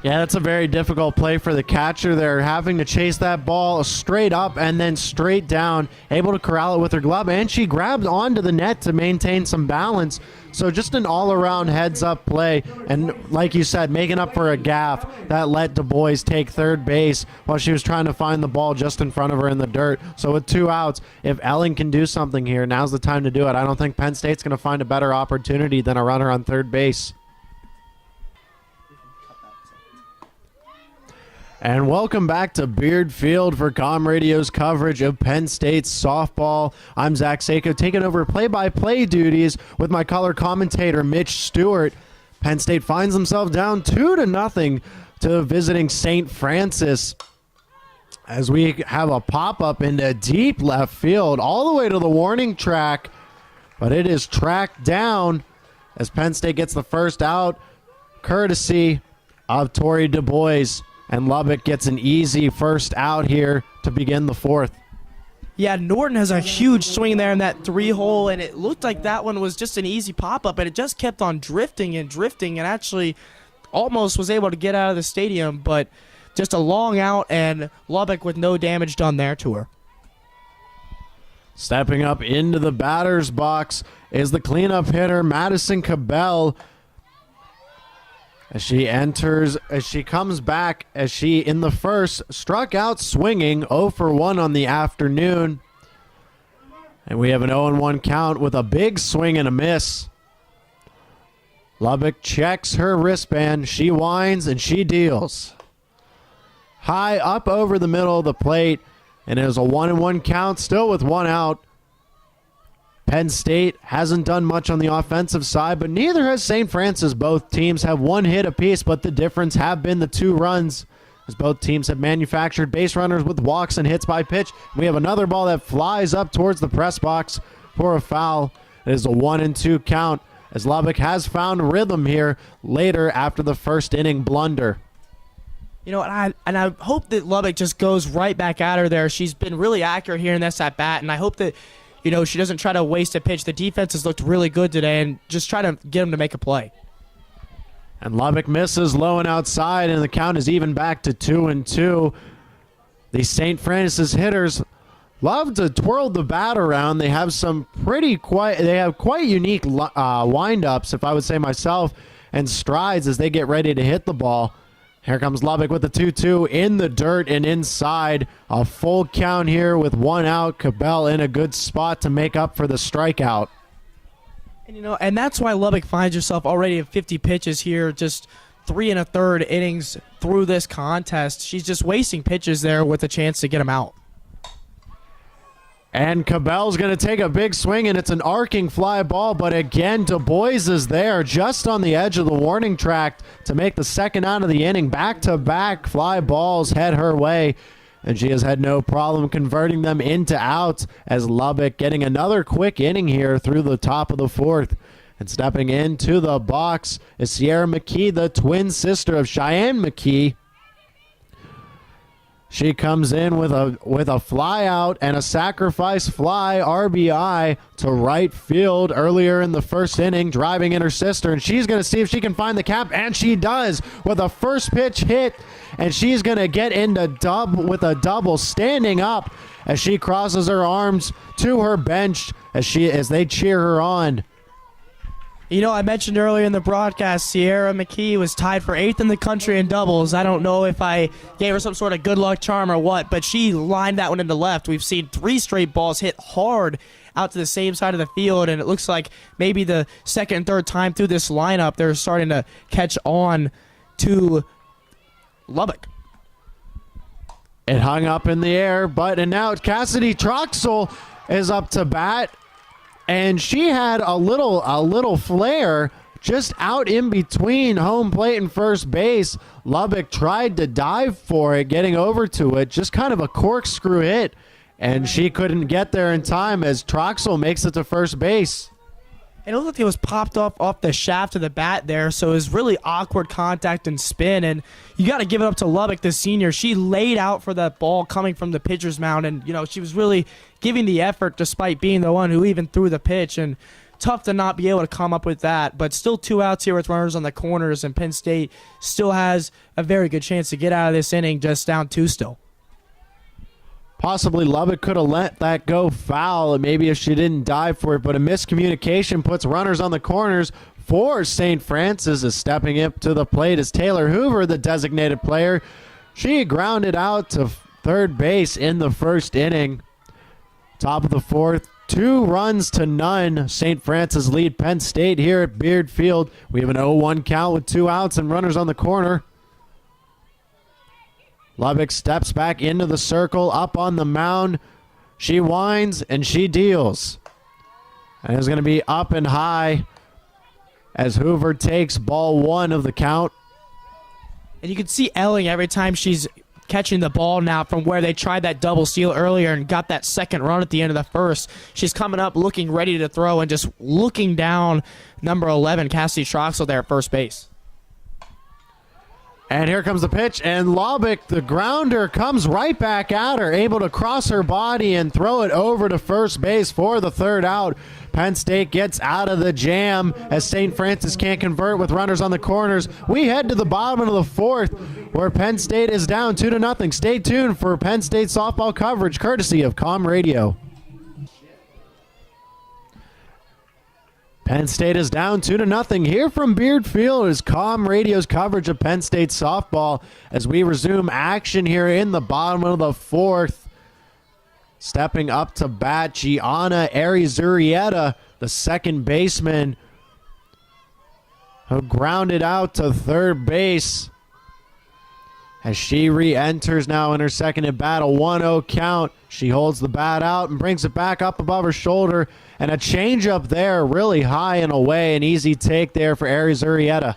[SPEAKER 2] Yeah, that's a very difficult play for the catcher. They're having to chase that ball straight up and then straight down, able to corral it with her glove, and she grabbed onto the net to maintain some balance. So just an all-around heads-up play, and like you said, making up for a gaff that let Du Bois take third base while she was trying to find the ball just in front of her in the dirt. So with 2 outs, if Elling can do something here, now's the time to do it. I don't think Penn State's going to find a better opportunity than a runner on third base. And welcome back to Beard Field for Com Radio's coverage of Penn State's softball. I'm Zach Seyko, taking over play-by-play duties with my color commentator, Mitch Stewart. Penn State finds themselves down 2-0 to visiting St. Francis as we have a pop-up into deep left field all the way to the warning track, but it is tracked down as Penn State gets the first out, courtesy of Tori Du Bois. And Lubbock gets an easy first out here to begin the fourth.
[SPEAKER 1] Yeah, Norton has a huge swing there in that 3-hole, and it looked like that one was just an easy pop-up, and it just kept on drifting and actually almost was able to get out of the stadium, but just a long out, and Lubbock with no damage done there to her.
[SPEAKER 2] Stepping up into the batter's box is the cleanup hitter, Madison Cabell. As she comes back, as she in the first struck out swinging 0 for 1 on the afternoon. And we have an 0-1 count with a big swing and a miss. Lubbock checks her wristband. She winds and she deals. High up over the middle of the plate, and it is a 1-1 count still with 1 out. Penn State hasn't done much on the offensive side, but neither has St. Francis. Both teams have 1 hit apiece, but the difference have been the 2 runs, as both teams have manufactured base runners with walks and hits by pitch. We have another ball that flies up towards the press box for a foul. It is a 1-2 count, as Lubbock has found rhythm here later after the first inning blunder.
[SPEAKER 1] You know, and I hope that Lubbock just goes right back at her there. She's been really accurate here in this at-bat, and I hope that she doesn't try to waste a pitch. The defense has looked really good today, and just try to get them to make a play.
[SPEAKER 2] And Lubbock misses low and outside, and the count is even back to 2-2. The St. Francis hitters love to twirl the bat around. They have some quite unique wind-ups, if I would say myself, and strides as they get ready to hit the ball. Here comes Lubbock with the 2-2 in the dirt and inside. A full count here with 1 out. Cabell in a good spot to make up for the strikeout.
[SPEAKER 1] And that's why Lubbock finds herself already at 50 pitches here, just 3 1/3 innings through this contest. She's just wasting pitches there with a chance to get them out.
[SPEAKER 2] And Cabell's going to take a big swing, and it's an arcing fly ball, but again, Du Bois is there just on the edge of the warning track to make the second out of the inning. Back-to-back fly balls head her way, and she has had no problem converting them into outs, as Lubbock getting another quick inning here through the top of the fourth. And stepping into the box is Sierra McKee, the twin sister of Cheyenne McKee. She comes in with a fly out and a sacrifice fly RBI to right field earlier in the first inning, driving in her sister, and she's going to see if she can find the cap, and she does with a first pitch hit, and she's going to get into with a double, standing up as she crosses her arms to her bench as they cheer her on.
[SPEAKER 1] You know, I mentioned earlier in the broadcast, Sierra McKee was tied for 8th in the country in doubles. I don't know if I gave her some sort of good luck charm or what, but she lined that one into left. We've seen 3 straight balls hit hard out to the same side of the field, and it looks like maybe the second and third time through this lineup, they're starting to catch on to Lubbock.
[SPEAKER 2] It hung up in the air, and now Cassidy Troxel is up to bat. And she had a little flare just out in between home plate and first base. Lubbock tried to dive for it, getting over to it, just kind of a corkscrew hit, and she couldn't get there in time as Troxel makes it to first base.
[SPEAKER 1] It looked like it was popped off the shaft of the bat there, so it was really awkward contact and spin, and you got to give it up to Lubbock, the senior. She laid out for that ball coming from the pitcher's mound, and, you know, she was really giving the effort despite being the one who even threw the pitch, and tough to not be able to come up with that, but still 2 outs here with runners on the corners, and Penn State still has a very good chance to get out of this inning just down 2 still.
[SPEAKER 2] Possibly Lubbock could have let that go foul, and maybe if she didn't dive for it, but a miscommunication puts runners on the corners for St. Francis. Is stepping up to the plate as Taylor Hoover, the designated player. She grounded out to third base in the first inning. Top of the fourth, 2 runs to none. St. Francis lead Penn State here at Beard Field. We have an 0-1 count with 2 outs and runners on the corner. Lubbock steps back into the circle, up on the mound. She winds and she deals. And it's going to be up and high as Hoover takes ball 1 of the count.
[SPEAKER 1] And you can see Elling every time she's catching the ball now from where they tried that double steal earlier and got that second run at the end of the first. She's coming up looking ready to throw and just looking down number 11, Cassidy Troxel there at first base.
[SPEAKER 2] And here comes the pitch, and Lubbock, the grounder, comes right back at her, able to cross her body and throw it over to first base for the third out. Penn State gets out of the jam as St. Francis can't convert with runners on the corners. We head to the bottom of the fourth where Penn State is down 2-0. Stay tuned for Penn State softball coverage courtesy of Com Radio. Penn State is down 2-0 here from Beard Field as Com Radio's coverage of Penn State softball as we resume action here in the bottom of the fourth. Stepping up to bat, Gianna Arizurrieta, the second baseman, who grounded out to third base. As she re-enters now in her second at bat, a 1-0 count. She holds the bat out and brings it back up above her shoulder. And a changeup there, really high and away. An easy take there for Arizurrieta.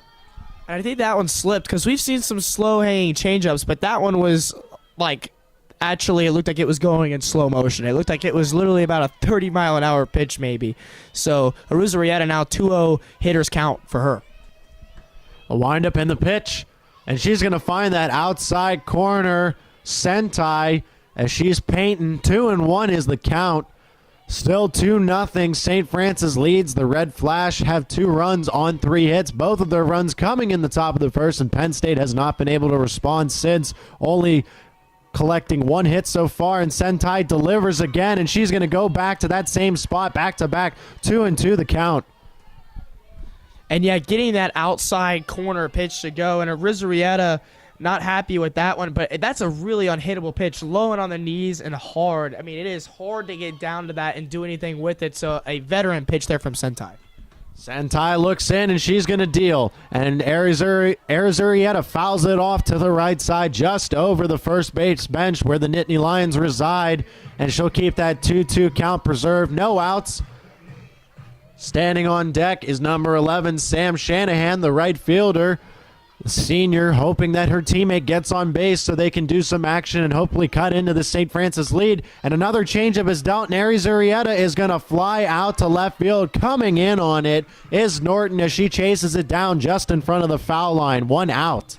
[SPEAKER 1] I think that one slipped because we've seen some slow-hanging changeups, but that one was like, actually, it looked like it was going in slow motion. It looked like it was literally about a 30-mile-an-hour pitch maybe. So Arizurrieta now 2-0 hitters count for her.
[SPEAKER 2] A windup in the pitch. And she's going to find that outside corner Sentai as she's painting. 2-1 is the count. Still 2-0. St. Francis leads. The Red Flash have 2 runs on 3 hits. Both of their runs coming in the top of the first, and Penn State has not been able to respond since, only collecting 1 hit so far. And Sentai delivers again, and she's going to go back to that same spot, back-to-back. 2-2 the count.
[SPEAKER 1] And yeah, getting that outside corner pitch to go, and Arizurrieta not happy with that one, but that's a really unhittable pitch, low and on the knees and hard. I mean, it is hard to get down to that and do anything with it, so a veteran pitch there from Sentai.
[SPEAKER 2] Sentai looks in, and she's going to deal, and Arizurrieta fouls it off to the right side, just over the first base bench where the Nittany Lions reside, and she'll keep that 2-2 count preserved. No outs. Standing on deck is number 11, Sam Shanahan, the right fielder. The senior hoping that her teammate gets on base so they can do some action and hopefully cut into the St. Francis lead. And another changeup is dealt, and Arizurrieta is going to fly out to left field. Coming in on it is Norton as she chases it down just in front of the foul line. 1 out.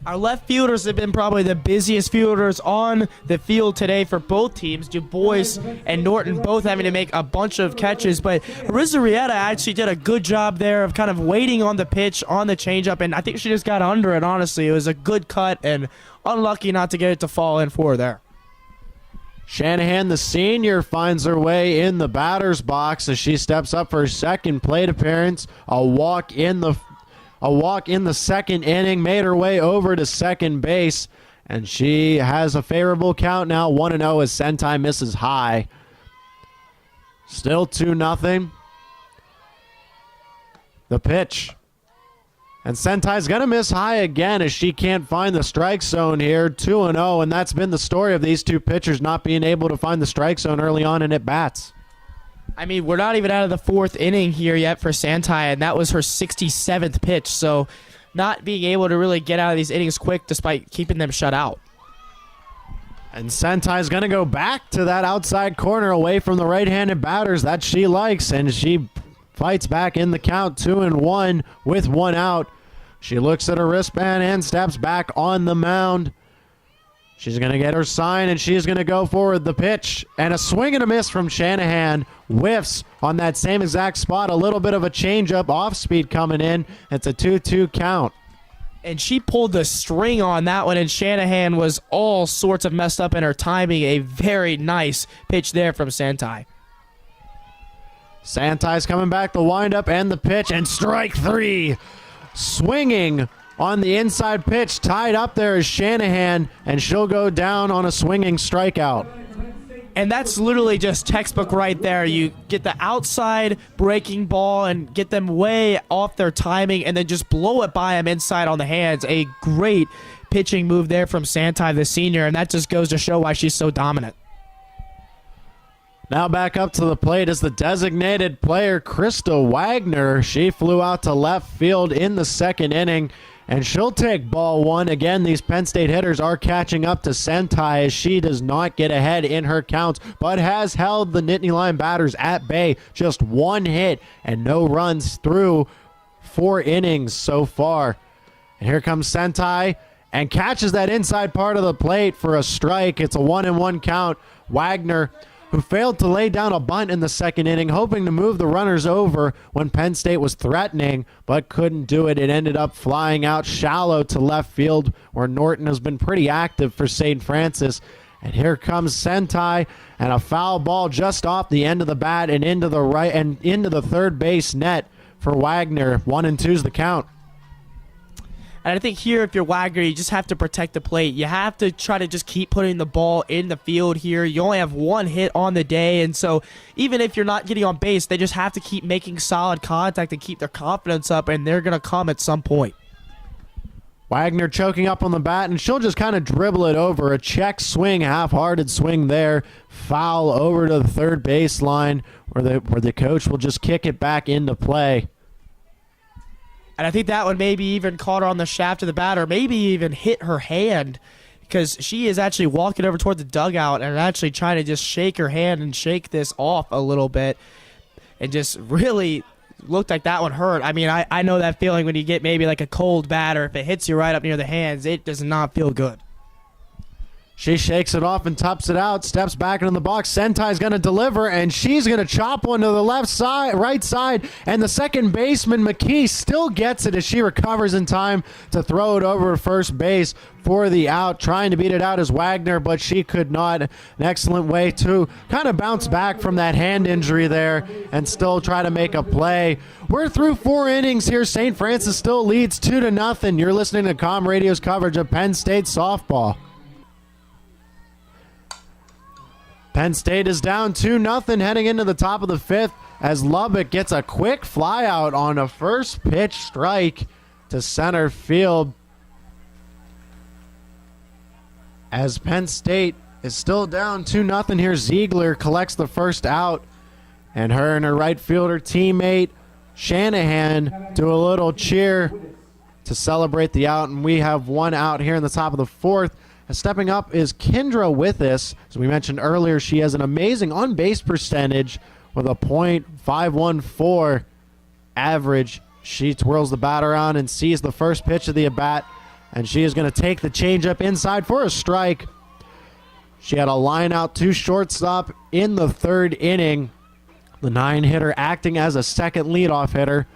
[SPEAKER 1] Our left fielders have been probably the busiest fielders on the field today for both teams. Du Bois and Norton both having to make a bunch of catches, but Rizarietta actually did a good job there of kind of waiting on the pitch, on the changeup, and I think she just got under it, honestly. It was a good cut and unlucky not to get it to fall in for her there.
[SPEAKER 2] Shanahan, the senior, finds her way in the batter's box as she steps up for her second plate appearance. A walk in the second inning, made her way over to second base, and she has a favorable count now, 1-0 as Sentai misses high. Still 2-0. The pitch. And Sentai's going to miss high again as she can't find the strike zone here, 2-0, and that's been the story of these two pitchers not being able to find the strike zone early on in at-bats.
[SPEAKER 1] I mean, we're not even out of the fourth inning here yet for Sentai, and that was her 67th pitch, so not being able to really get out of these innings quick despite keeping them shut out.
[SPEAKER 2] And Sentai's going to go back to that outside corner away from the right-handed batters that she likes, and she fights back in the count, 2-1 with one out. She looks at her wristband and steps back on the mound. She's going to get her sign, and she's going to go forward. The pitch, and a swing and a miss from Shanahan. Whiffs on that same exact spot. A little bit of a changeup, off speed coming in. It's a 2-2 count.
[SPEAKER 1] And she pulled the string on that one, and Shanahan was all sorts of messed up in her timing. A very nice pitch there from Sentai.
[SPEAKER 2] Sentai's coming back, the windup and the pitch, and strike three. Swinging on the inside pitch, tied up there is Shanahan, and she'll go down on a swinging strikeout.
[SPEAKER 1] And that's literally just textbook right there. You get the outside breaking ball and get them way off their timing and then just blow it by them inside on the hands. A great pitching move there from Sentai, the senior, and that just goes to show why she's so dominant.
[SPEAKER 2] Now back up to the plate is the designated player, Krista Wagner. She flew out to left field in the second inning, and she'll take ball one. Again, these Penn State hitters are catching up to Sentai as she does not get ahead in her counts, but has held the Nittany Lion batters at bay. Just one hit and no runs through 4 innings so far. And here comes Sentai and catches that inside part of the plate for a strike. It's a 1-1 count. Wagner, who failed to lay down a bunt in the second inning, hoping to move the runners over when Penn State was threatening, but couldn't do it. It ended up flying out shallow to left field, where Norton has been pretty active for St. Francis. And here comes Sentai, and a foul ball just off the end of the bat and into the right and into the third base net for Wagner. 1-2's the count.
[SPEAKER 1] And I think here, if you're Wagner, you just have to protect the plate. You have to try to just keep putting the ball in the field here. You only have one hit on the day, and so even if you're not getting on base, they just have to keep making solid contact and keep their confidence up, and they're going to come at some point.
[SPEAKER 2] Wagner choking up on the bat, and she'll just kind of dribble it over. A check swing, half-hearted swing there. Foul over to the third baseline, where the coach will just kick it back into play.
[SPEAKER 1] And I think that one maybe even caught her on the shaft of the bat, or maybe even hit her hand, because she is actually walking over toward the dugout and actually trying to just shake her hand and shake this off a little bit, and just really looked like that one hurt. I mean, I know that feeling when you get maybe like a cold bat, or if it hits you right up near the hands, it does not feel good.
[SPEAKER 2] She shakes it off and tops it out, steps back into the box. Sentai's going to deliver, and she's going to chop one to the left side, right side, and the second baseman, McKee, still gets it as she recovers in time to throw it over first base for the out. Trying to beat it out is Wagner, but she could not. An excellent way to kind of bounce back from that hand injury there and still try to make a play. We're through 4 innings here. St. Francis still leads 2-0. You're listening to Com Radio's coverage of Penn State softball. Penn State is down 2-0 heading into the top of the 5th as Lubbock gets a quick fly out on a first pitch strike to center field. As Penn State is still down 2-0 here, Ziegler collects the first out, and her and her right fielder teammate Shanahan do a little cheer to celebrate the out, and we have one out here in the top of the 4th. Stepping up is Kendra Withis. As we mentioned earlier, she has an amazing on-base percentage with a .514 average. She twirls the bat around and sees the first pitch of the at-bat And she is going to take the changeup inside for a strike. She had a line out to shortstop in the third inning. The 9-hitter acting as a second leadoff hitter.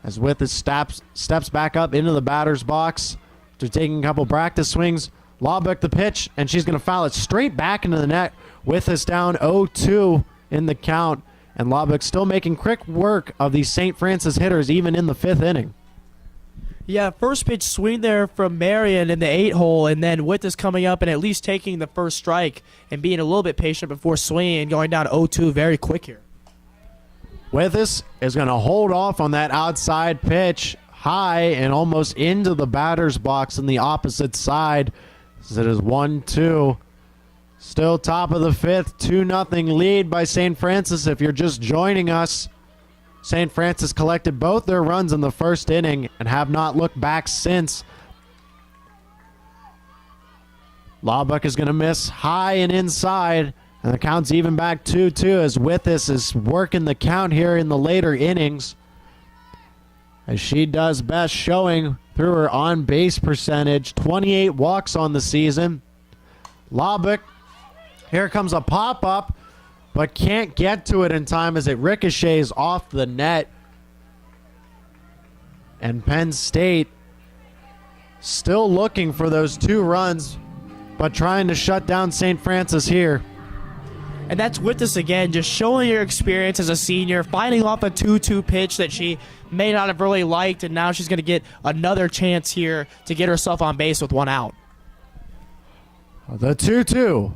[SPEAKER 2] As Withis steps back up into the batter's box after taking a couple practice swings. Lawbeck the pitch, and she's going to foul it straight back into the net. Withis down 0-2 in the count. And Lawbeck still making quick work of these St. Francis hitters even in the 5th inning.
[SPEAKER 1] Yeah, first pitch swing there from Marion in the 8-hole, and then Withis coming up and at least taking the first strike and being a little bit patient before swinging and going down 0-2 very quick here.
[SPEAKER 2] Withis is going to hold off on that outside pitch high and almost into the batter's box on the opposite side. As it is 1-2. Still top of the 5th, 2-0 lead by St. Francis. If you're just joining us, St. Francis collected both their runs in the first inning and have not looked back since. Lawbeck is going to miss high and inside, and the count's even back 2-2 as Withis is working the count here in the later innings. As she does best, showing through her on-base percentage, 28 walks on the season. Lawbeck, here comes a pop-up, but can't get to it in time as it ricochets off the net. And Penn State still looking for those 2 runs, but trying to shut down St. Francis here.
[SPEAKER 1] And that's Withis again, just showing her experience as a senior, fighting off a 2-2 pitch that she may not have really liked, and now she's going to get another chance here to get herself on base with 1 out.
[SPEAKER 2] The 2-2.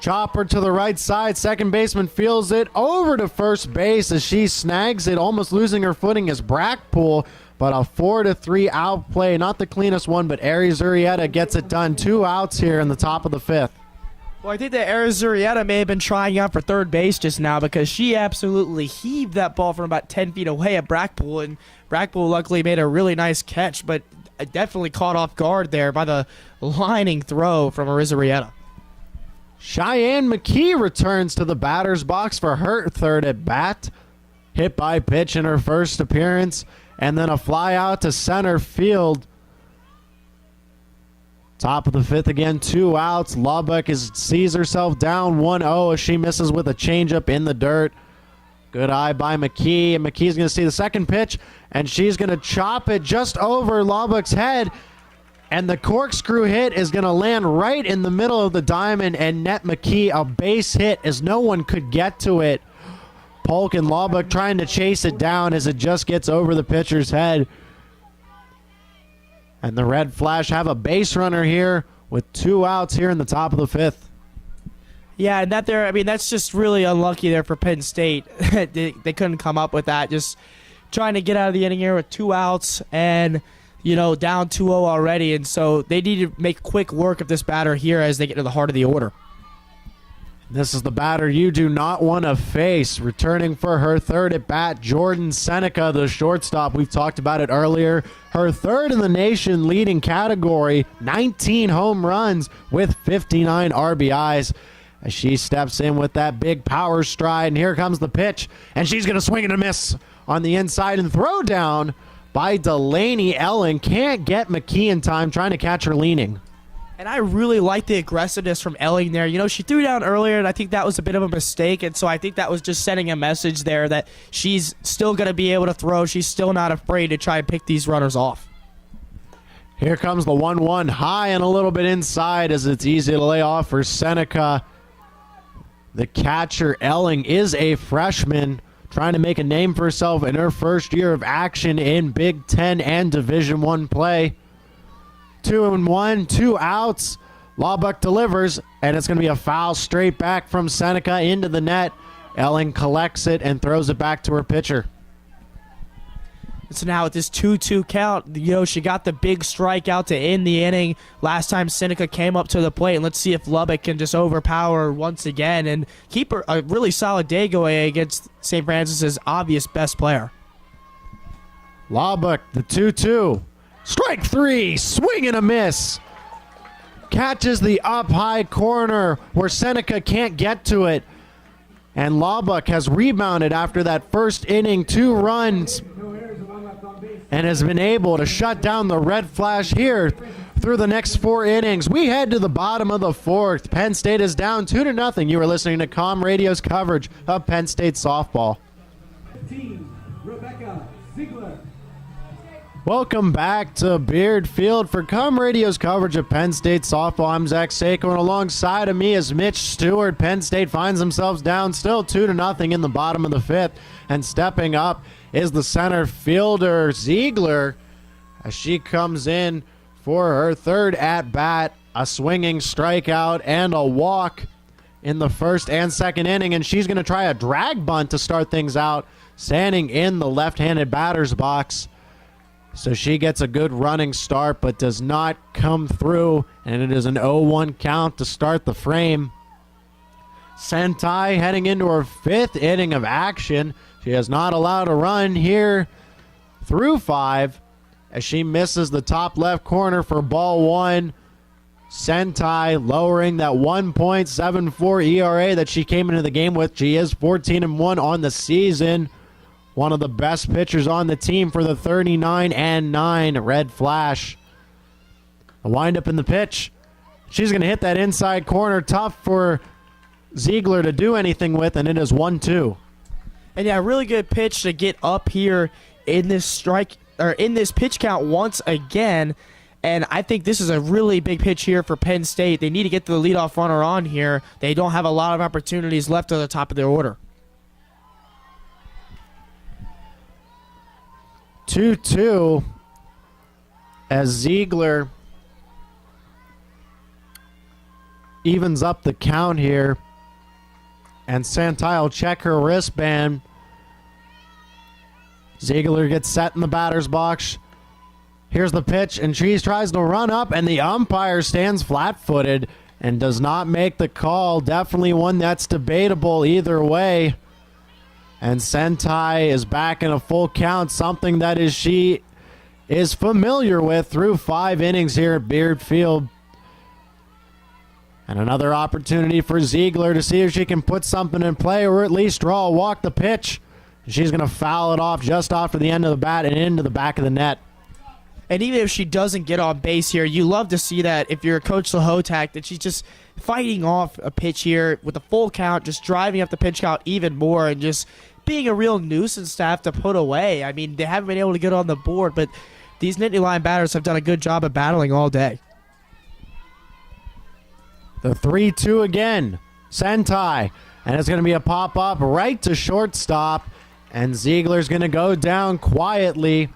[SPEAKER 2] Chopper to the right side. Second baseman feels it over to first base as she snags it, almost losing her footing as Brackpool. But a 4-3 out play. Not the cleanest one, but Aries Urieta gets it done. 2 outs here in the top of the 5th.
[SPEAKER 1] Well, I think that Aries Urieta may have been trying out for third base just now because she absolutely heaved that ball from about 10 feet away at Brackpool. And Brackpool luckily made a really nice catch, but definitely caught off guard there by the lining throw from Aries Urieta.
[SPEAKER 2] Cheyenne McKee returns to the batter's box for her third at bat. Hit by pitch in her first appearance, and then a fly out to center field. Top of the 5th again, 2 outs. Lawbeck sees herself down 1-0 as she misses with a changeup in the dirt. Good eye by McKee, and McKee's going to see the second pitch, and she's going to chop it just over Lawbeck's head. And the corkscrew hit is going to land right in the middle of the diamond and net McKee a base hit as no one could get to it. Polk and Lawbeck trying to chase it down as it just gets over the pitcher's head. And the Red Flash have a base runner here with 2 outs here in the top of the 5th.
[SPEAKER 1] Yeah, and that's just really unlucky there for Penn State. they couldn't come up with that. Just trying to get out of the inning here with 2 outs and down 2-0 already, and so they need to make quick work of this batter here as they get to the heart of the order.
[SPEAKER 2] This is the batter you do not want to face. Returning for her third at bat, Jordan Seneca, the shortstop. We've talked about it earlier. Her third in the nation leading category, 19 home runs with 59 RBIs. As she steps in with that big power stride, and here comes the pitch, and she's going to swing and a miss on the inside and throw down by Delaney Ellen. Can't get McKee in time, trying to catch her leaning.
[SPEAKER 1] And I really like the aggressiveness from Elling there. She threw down earlier, and I think that was a bit of a mistake, and so I think that was just sending a message there that she's still going to be able to throw. She's still not afraid to try and pick these runners off.
[SPEAKER 2] Here comes the 1-1 high and a little bit inside as it's easy to lay off for Seneca. The catcher, Elling, is a freshman, trying to make a name for herself in her first year of action in Big Ten and Division I play. 2-1, 2 outs. Lawbeck delivers, and it's going to be a foul straight back from Seneca into the net. Elling collects it and throws it back to her pitcher.
[SPEAKER 1] So now with this 2-2 count, she got the big strikeout to end the inning last time Seneca came up to the plate. And let's see if Lubbock can just overpower once again and keep a really solid day going against St. Francis's obvious best player.
[SPEAKER 2] Lubbock, the 2-2. Strike 3, swing and a miss. Catches the up high corner where Seneca can't get to it. And Lubbock has rebounded after that first inning, 2 runs. and has been able to shut down the red flash here through the next 4 innings. We head to the bottom of the 4th. Penn State is down 2-0. You are listening to Com Radio's coverage of Penn State softball. Welcome back to Beard Field for Com Radio's coverage of Penn State softball. I'm Zach Seyko, and alongside of me is Mitch Stewart. Penn State finds themselves down still 2-0 in the bottom of the 5th, and stepping up is the center fielder Ziegler as she comes in for her 3rd at-bat, a swinging strikeout and a walk in the 1st and 2nd inning, and she's going to try a drag bunt to start things out, standing in the left-handed batter's box. So she gets a good running start but does not come through, and it is an 0-1 count to start the frame. Sentai heading into her 5th inning of action. She has not allowed a run here through 5 as she misses the top left corner for ball 1. Sentai lowering that 1.74 ERA that she came into the game with. She is 14-1 on the season. One of the best pitchers on the team for the 39-9 red flash. A windup in the pitch. She's going to hit that inside corner. Tough for Ziegler to do anything with, and it is 1-2.
[SPEAKER 1] And yeah, really good pitch to get up here in this pitch count once again. And I think this is a really big pitch here for Penn State. They need to get the leadoff runner on here. They don't have a lot of opportunities left at the top of their order.
[SPEAKER 2] 2-2 as Ziegler evens up the count here, and Sentai will check her wristband. Ziegler gets set in the batter's box. Here's the pitch, and she tries to run up, and the umpire stands flat-footed and does not make the call. Definitely one that's debatable either way. And Sentai is back in a full count, something that she is familiar with through 5 innings here at Beard Field. And another opportunity for Ziegler to see if she can put something in play or at least draw a walk the pitch. She's going to foul it off just off to the end of the bat and into the back of the net.
[SPEAKER 1] And even if she doesn't get on base here, you love to see that if you're Coach Lahotak, that she's just fighting off a pitch here with a full count, just driving up the pitch count even more and just being a real nuisance to have to put away. I mean, they haven't been able to get on the board, but these Nittany Lion batters have done a good job of battling all day.
[SPEAKER 2] The 3-2 again. Sentai. And it's going to be a pop-up right to shortstop. And Ziegler's going to go down quietly.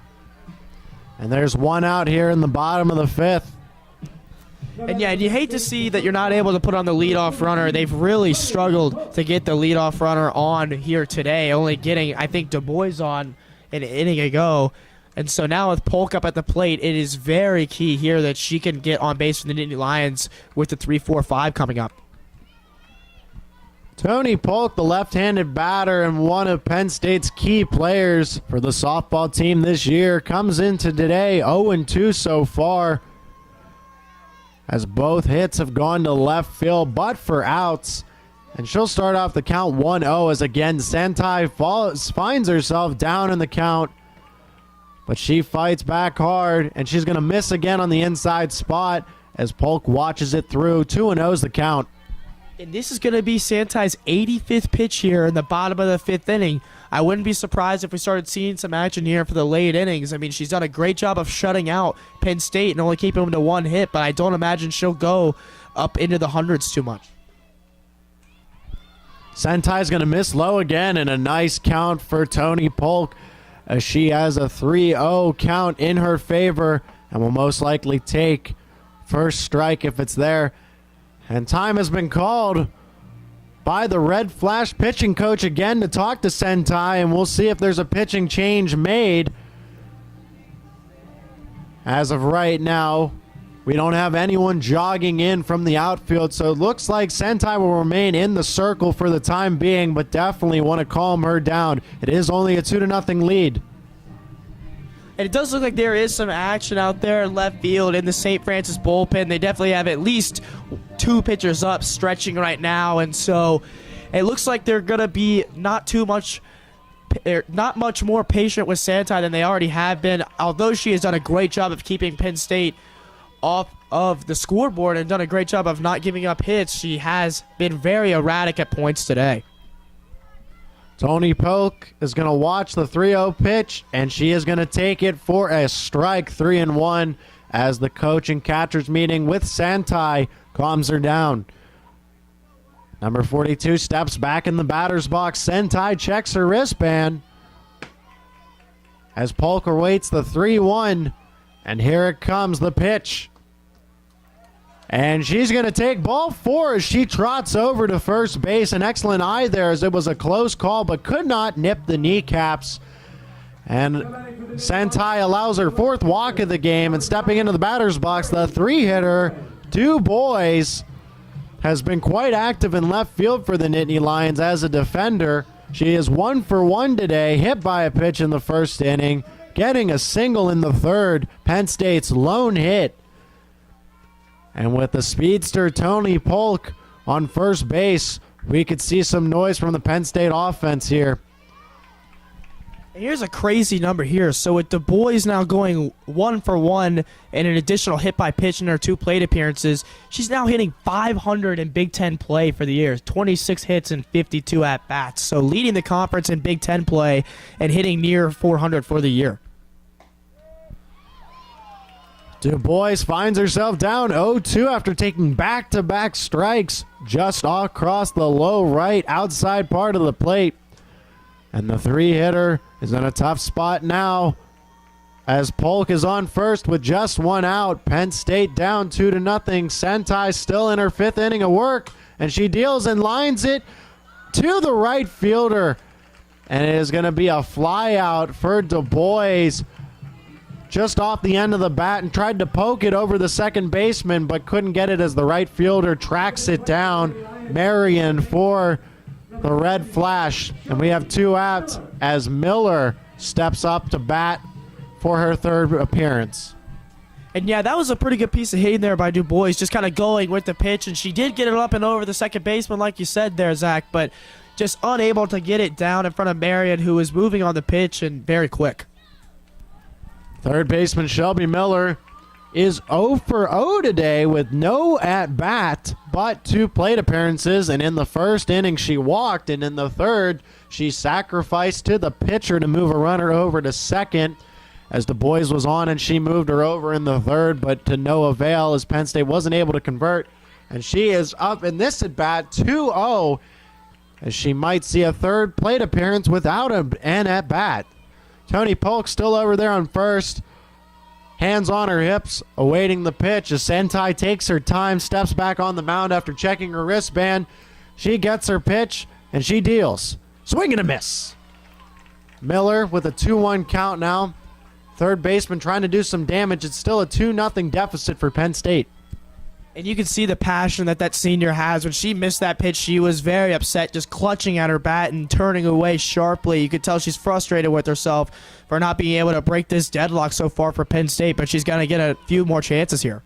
[SPEAKER 2] And there's one out here in the bottom of the 5th.
[SPEAKER 1] And yeah, you hate to see that you're not able to put on the leadoff runner. They've really struggled to get the leadoff runner on here today, only getting, I think, Du Bois on an inning ago. And so now with Polk up at the plate, it is very key here that she can get on base for the Nittany Lions with the 3-4-5 coming up.
[SPEAKER 2] Tony Polk, the left-handed batter and one of Penn State's key players for the softball team this year, comes into today 0-2 so far, as both hits have gone to left field but for outs. And she'll start off the count 1-0 as again Sentai finds herself down in the count. But she fights back hard, and she's going to miss again on the inside spot as Polk watches it through. 2-0 is the count.
[SPEAKER 1] And this is going to be Sentai's 85th pitch here in the bottom of the 5th inning. I wouldn't be surprised if we started seeing some action here for the late innings. I mean, she's done a great job of shutting out Penn State and only keeping them to 1 hit, but I don't imagine she'll go up into the hundreds too much.
[SPEAKER 2] Sentai's going to miss low again, and a nice count for Tony Polk as she has a 3-0 count in her favor and will most likely take first strike if it's there. And time has been called by the Red Flash pitching coach again to talk to Sentai, and we'll see if there's a pitching change made. As of right now, we don't have anyone jogging in from the outfield, so it looks like Sentai will remain in the circle for the time being, but definitely want to calm her down. It is only a 2-0 lead.
[SPEAKER 1] And it does look like there is some action out there in left field in the St. Francis bullpen. They definitely have at least 2 pitchers up stretching right now. And so it looks like they're going to be not too much not much more patient with Santai than they already have been. Although she has done a great job of keeping Penn State off of the scoreboard and done a great job of not giving up hits, she has been very erratic at points today.
[SPEAKER 2] Tony Polk is going to watch the 3-0 pitch, and she is going to take it for a strike, 3-1, as the coach and catchers meeting with Santai calms her down. Number 42 steps back in the batter's box. Santai checks her wristband as Polk awaits the 3-1, and here it comes, the pitch. And she's going to take ball 4 as she trots over to first base. An excellent eye there as it was a close call, but could not nip the kneecaps. And Santai allows her 4th walk of the game, and stepping into the batter's box, the 3-hitter, Du Bois, has been quite active in left field for the Nittany Lions as a defender. She is 1 for 1 today, hit by a pitch in the first inning, getting a single in the third, Penn State's lone hit. And with the speedster Tony Polk on first base, we could see some noise from the Penn State offense here.
[SPEAKER 1] Here's a crazy number here. So with Du Bois now going 1 for 1 and an additional hit by pitch in her 2 plate appearances, she's now hitting 500 in Big Ten play for the year. 26 hits and 52 at-bats. So leading the conference in Big Ten play and hitting near 400 for the year.
[SPEAKER 2] Du Bois finds herself down 0-2 after taking back-to-back strikes just across the low right outside part of the plate. And the 3-hitter is in a tough spot now as Polk is on first with just 1 out. Penn State down 2-0. Santai still in her 5th inning of work, and she deals and lines it to the right fielder. And it is going to be a fly out for Du Bois. Just off the end of the bat, and tried to poke it over the second baseman, but couldn't get it as the right fielder tracks it down. Marion for the red flash, and we have 2 outs as Miller steps up to bat for her 3rd appearance.
[SPEAKER 1] And yeah, that was a pretty good piece of hitting there by Du Bois, just kind of going with the pitch, and she did get it up and over the second baseman like you said there, Zach, but just unable to get it down in front of Marion, who was moving on the pitch and very quick.
[SPEAKER 2] Third baseman Shelby Miller is 0 for 0 today with no at-bat, but 2 plate appearances. And in the first inning, she walked, and in the third, she sacrificed to the pitcher to move a runner over to second as Du Bois was on, and she moved her over in the third, but to no avail as Penn State wasn't able to convert. And she is up in this at-bat 2-0 as she might see a 3rd plate appearance without an at-bat. Tony Polk still over there on first. Hands on her hips, awaiting the pitch as Santai takes her time, steps back on the mound after checking her wristband. She gets her pitch, and she deals. Swing and a miss. Miller with a 2-1 count now. Third baseman trying to do some damage. It's still a 2-0 deficit for Penn State.
[SPEAKER 1] And you can see the passion that senior has. When she missed that pitch, she was very upset, just clutching at her bat and turning away sharply. You could tell she's frustrated with herself for not being able to break this deadlock so far for Penn State, but she's going to get a few more chances here.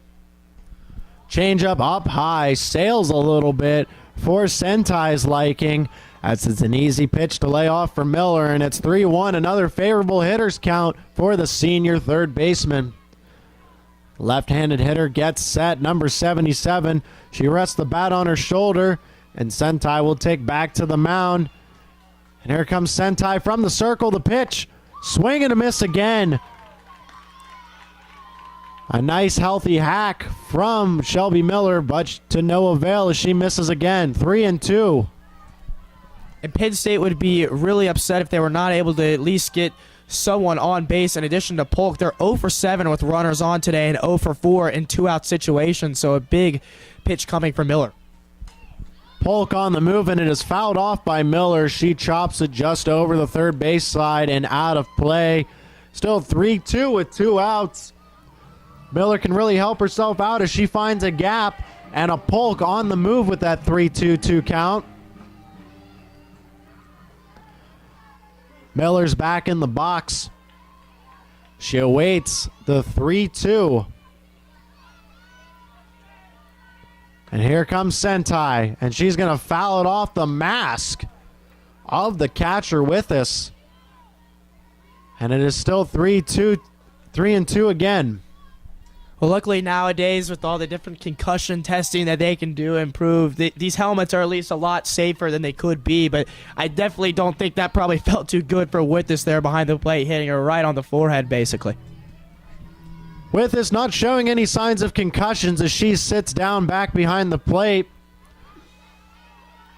[SPEAKER 2] Changeup up high, sails a little bit for Sentai's liking. That's an easy pitch to lay off for Miller, and it's 3-1, another favorable hitter's count for the senior third baseman. Left-handed hitter gets set, number 77. She rests the bat on her shoulder, and Sentai will take back to the mound. And here comes Sentai from the circle, the pitch. Swing and a miss again. A nice healthy hack from Shelby Miller, but to no avail as she misses again. 3-2.
[SPEAKER 1] And Penn State would be really upset if they were not able to at least get someone on base in addition to Polk. They're 0 for 7 with runners on today and 0 for 4 in 2-out situations, so a big pitch coming from Miller.
[SPEAKER 2] Polk on the move, and it is fouled off by Miller. She chops it just over the third base side and out of play. Still 3-2 with 2 outs. Miller can really help herself out as she finds a gap, and a Polk on the move with that 3-2 count. Miller's back in the box. She awaits the 3-2. And here comes Sentai, and she's going to foul it off the mask of the catcher with us. And it is still 3-2, 3-2 again.
[SPEAKER 1] Well, luckily nowadays, with all the different concussion testing that they can do, improve, these helmets are at least a lot safer than they could be. But I definitely don't think that probably felt too good for Withis there behind the plate, hitting her right on the forehead, basically.
[SPEAKER 2] Withis not showing any signs of concussions as she sits down back behind the plate.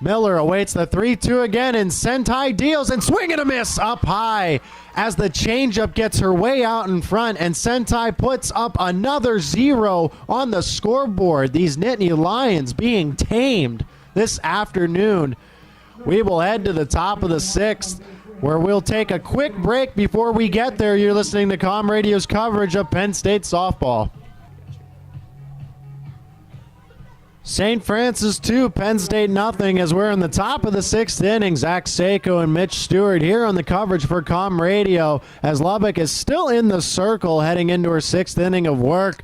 [SPEAKER 2] Miller awaits the 3-2 again, and Sentai deals and swing and a miss up high as the changeup gets her way out in front, and Sentai puts up another 0 on the scoreboard. These Nittany Lions being tamed this afternoon. We will head to the top of the 6th, where we'll take a quick break. Before we get there, you're listening to Com Radio's coverage of Penn State softball. St. Francis 2, Penn State nothing, as we're in the top of the 6th inning. Zach Seyko and Mitch Stewart here on the coverage for Com Radio, as Lubbock is still in the circle heading into her 6th inning of work.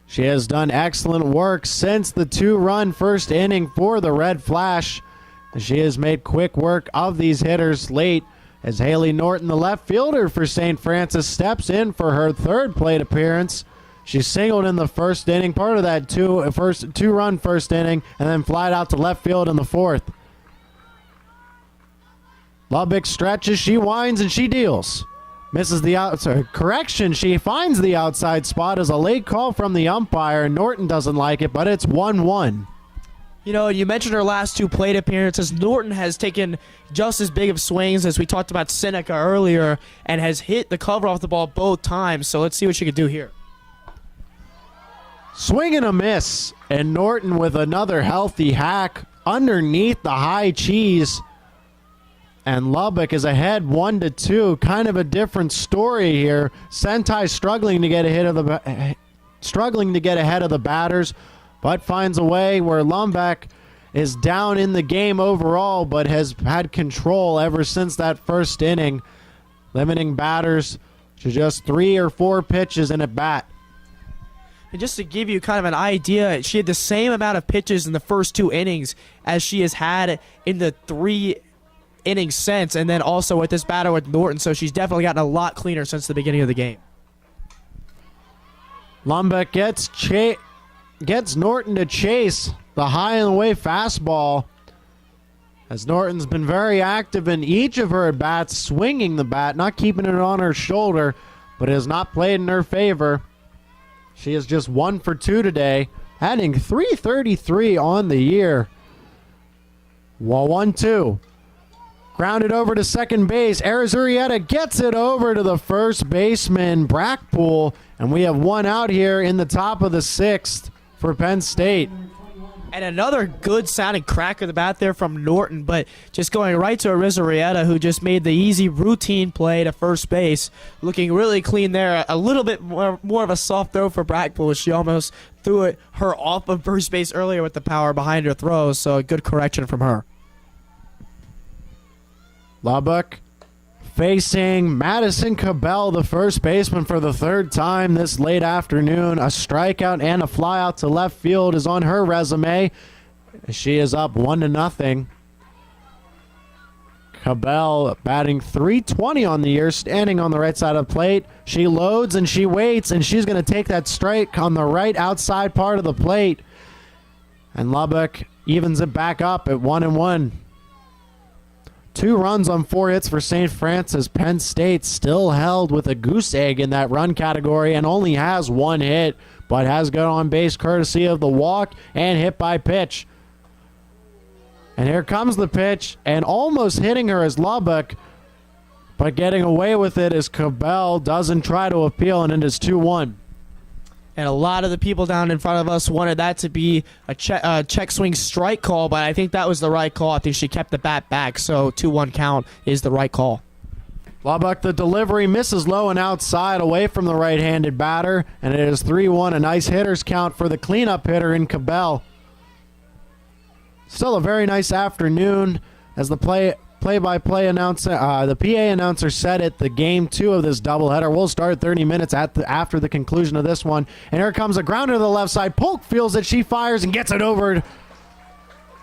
[SPEAKER 2] She has done excellent work since the 2-run first inning for the Red Flash. She has made quick work of these hitters late, as Haley Norton, the left fielder for St. Francis, steps in for her 3rd plate appearance. She singled in the first inning, part of that two-run first inning, and then flied out to left field in the 4th. Lubbock stretches, she winds, and she deals. Misses the outside. Correction, she finds the outside spot as a late call from the umpire. Norton doesn't like it, but it's 1-1.
[SPEAKER 1] You know, you mentioned her last 2 plate appearances. Norton has taken just as big of swings as we talked about Seneca earlier, and has hit the cover off the ball both times. So let's see what she can do here.
[SPEAKER 2] Swing and a miss, and Norton with another healthy hack underneath the high cheese. And Lubbock is ahead 1-2. Kind of a different story here. Sentai struggling to get ahead of the batters, but finds a way where Lubbock is down in the game overall, but has had control ever since that first inning, limiting batters to just 3 or 4 pitches in a bat.
[SPEAKER 1] And just to give you kind of an idea, she had the same amount of pitches in the first 2 innings as she has had in the 3 innings since, and then also with this batter with Norton, so she's definitely gotten a lot cleaner since the beginning of the game.
[SPEAKER 2] Lubbock gets Norton to chase the high and away fastball, as Norton's been very active in each of her at-bats, swinging the bat, not keeping it on her shoulder, but it has not played in her favor. She is just 1 for 2 today, adding .333 on the year. 1-2. Grounded over to second base. Arizurieta gets it over to the first baseman, Brackpool, and we have 1 out here in the top of the 6th for Penn State.
[SPEAKER 1] And another good sounding crack of the bat there from Norton, but just going right to Arizurieta, who just made the easy routine play to first base. Looking really clean there. A little bit more of a soft throw for Brackpool. She almost threw her off of first base earlier with the power behind her throws, so a good correction from her.
[SPEAKER 2] Lubbock facing Madison Cabell, the first baseman, for the 3rd time this late afternoon. A strikeout and a flyout to left field is on her resume. She is up 1-0. Cabell batting .320 on the year, standing on the right side of the plate. She loads and she waits, and she's going to take that strike on the right outside part of the plate. And Lubbock evens it back up at 1-1. 2 runs on 4 hits for St. Francis. Penn State still held with a goose egg in that run category and only has 1 hit, but has got on base courtesy of the walk and hit by pitch. And here comes the pitch, and almost hitting her is Lubbock, but getting away with it as Cabell doesn't try to appeal, and it is 2-1.
[SPEAKER 1] And a lot of the people down in front of us wanted that to be a check swing strike call, but I think that was the right call. I think she kept the bat back, so 2-1 count is the right call.
[SPEAKER 2] Lubbock, the delivery misses low and outside away from the right-handed batter, and it is 3-1, a nice hitter's count for the cleanup hitter in Cabell. Still a very nice afternoon as the play-by-play announcer, the PA announcer said it. The game 2 of this doubleheader will start 30 minutes after the conclusion of this one. And here comes a grounder to the left side. Polk feels it. She fires and gets it over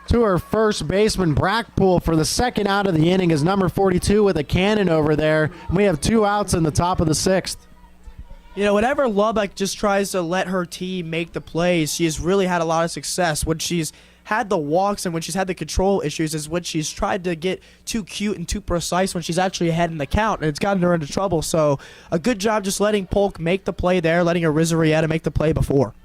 [SPEAKER 2] to her first baseman, Brackpool, for the second out of the inning is number 42 with a cannon over there. And we have 2 outs in the top of the 6th.
[SPEAKER 1] You know, whenever Lubbock just tries to let her team make the plays, she has really had a lot of success. When she's had the walks and when she's had the control issues is when she's tried to get too cute and too precise when she's actually ahead in the count, and it's gotten her into trouble. So a good job just letting Polk make the play there, letting Arizarieta make the play before.